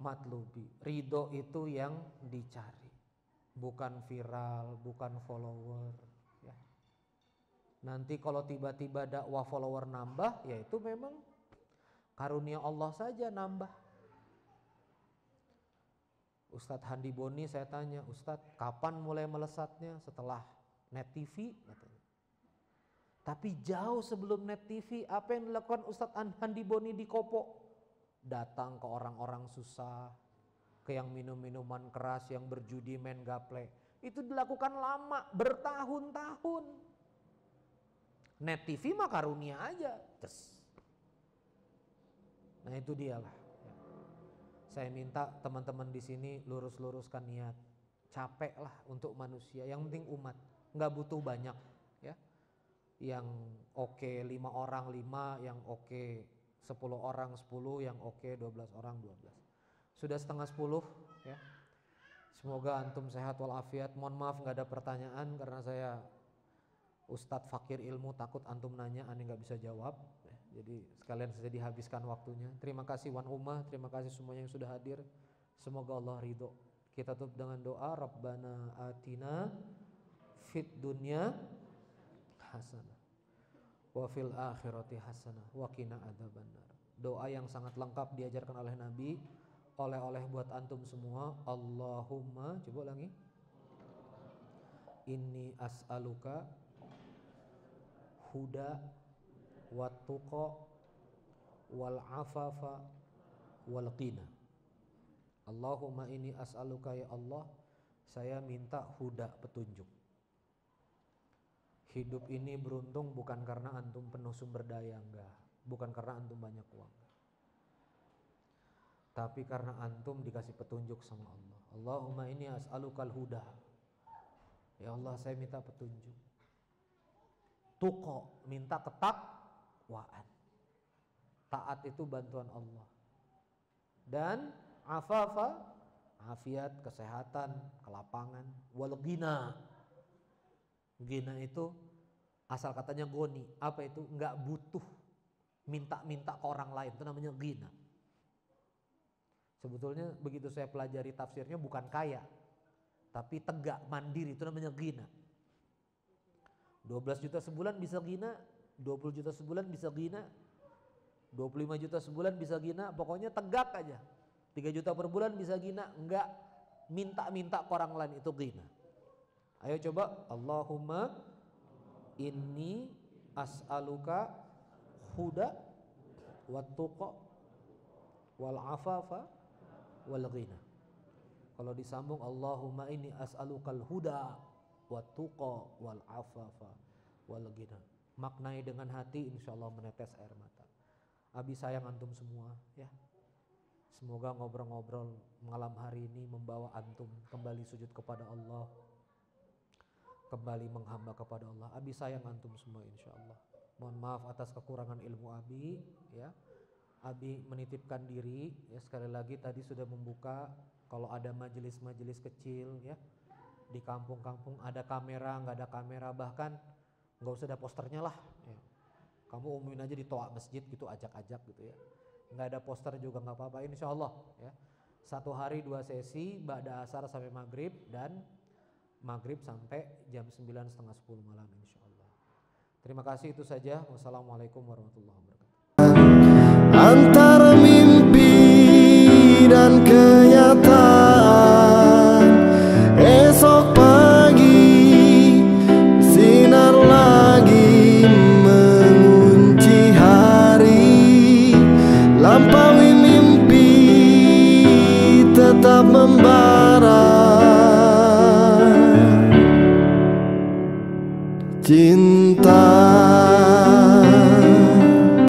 matlubi. Ridho itu yang dicari. Bukan viral, bukan follower. Ya. Nanti kalau tiba-tiba dakwah follower nambah, ya itu memang karunia Allah saja nambah. Ustadz Handi Boni saya tanya, Ustadz kapan mulai melesatnya? Setelah Net TV katanya. Tapi jauh sebelum Net TV, apa yang dilakukan Ustadz Handi Boni di Kopo? Datang ke orang-orang susah, ke yang minum minuman keras, yang berjudi, main gaple. Itu dilakukan lama, bertahun-tahun. Net TV mah karunia aja. Nah itu dialah. Saya minta teman-teman di sini lurus-luruskan niat. Capek lah untuk manusia, yang penting umat. Nggak butuh banyak ya. Yang oke 5 orang 5, yang oke 10 orang 10, yang oke 12 orang 12. Sudah setengah 10 ya. Semoga antum sehat walafiat. Mohon maaf nggak ada pertanyaan karena saya Ustadz fakir ilmu, takut antum nanya aneh nggak bisa jawab. Jadi sekalian saja dihabiskan waktunya. Terima kasih Wan Ummah, terima kasih semuanya yang sudah hadir. Semoga Allah ridho. Kita tutup dengan doa. Rabbana atina fid dunya hasanah wa fil akhirati hasanah wa qina adzabannar. Doa yang sangat lengkap diajarkan oleh Nabi. Oleh-oleh buat antum semua. Allahumma, coba ulangi. Inni as'aluka huda wat-tuqa wal-afafa wal-qina. Allahumma inni as'aluka ya Allah, saya minta huda, petunjuk. Hidup ini beruntung bukan karena antum penuh sumber daya, enggak. Bukan karena antum banyak uang. Tapi karena antum dikasih petunjuk sama Allah. Allahumma inni as'alukal huda. Ya Allah, saya minta petunjuk. Tuqa, minta ketakwaan. Taat itu bantuan Allah. Dan afafa, afiat, kesehatan, kelapangan. Wal ghina. Ghina itu asal katanya goni. Apa itu? Enggak butuh minta-minta ke orang lain. Itu namanya ghina. Sebetulnya begitu saya pelajari tafsirnya bukan kaya, tapi tegak, mandiri, itu namanya ghina. 12 juta sebulan bisa ghina, 20 juta sebulan bisa ghina, 25 juta sebulan bisa ghina, pokoknya tegak aja. 3 juta per bulan bisa ghina, enggak minta-minta ke orang lain, itu ghina. Ayo coba, Allahumma inni as'aluka huda wat-tuqa wal-afafa wal-ghina. Kalau disambung, Allahumma inni as'alukal huda wat-tuqa wal-afafa wal-ghina. Maknai dengan hati, insyaallah menetes air mata. Abi sayang antum semua ya. Semoga ngobrol-ngobrol malam hari ini membawa antum kembali sujud kepada Allah, kembali menghamba kepada Allah. Abi sayang antum semua insyaallah. Mohon maaf atas kekurangan ilmu Abi ya. Abi menitipkan diri ya, sekali lagi tadi sudah membuka kalau ada majelis-majelis kecil ya di kampung-kampung, ada kamera nggak ada kamera, bahkan nggak usah ada posternya lah ya. Kamu umumin aja di toa masjid gitu, ajak-ajak gitu ya, nggak ada poster juga nggak apa-apa insyaallah ya. 1 hari 2 sesi, ba'da asar sampai maghrib dan maghrib sampai jam 9:30 10 malam insyaallah. Terima kasih, itu saja. Wassalamualaikum warahmatullahi wabarakatuh. Antara mimpi dan kenyataan, esok pagi sinar lagi mengunci hari. Lampaui mimpi tetap membara. Cinta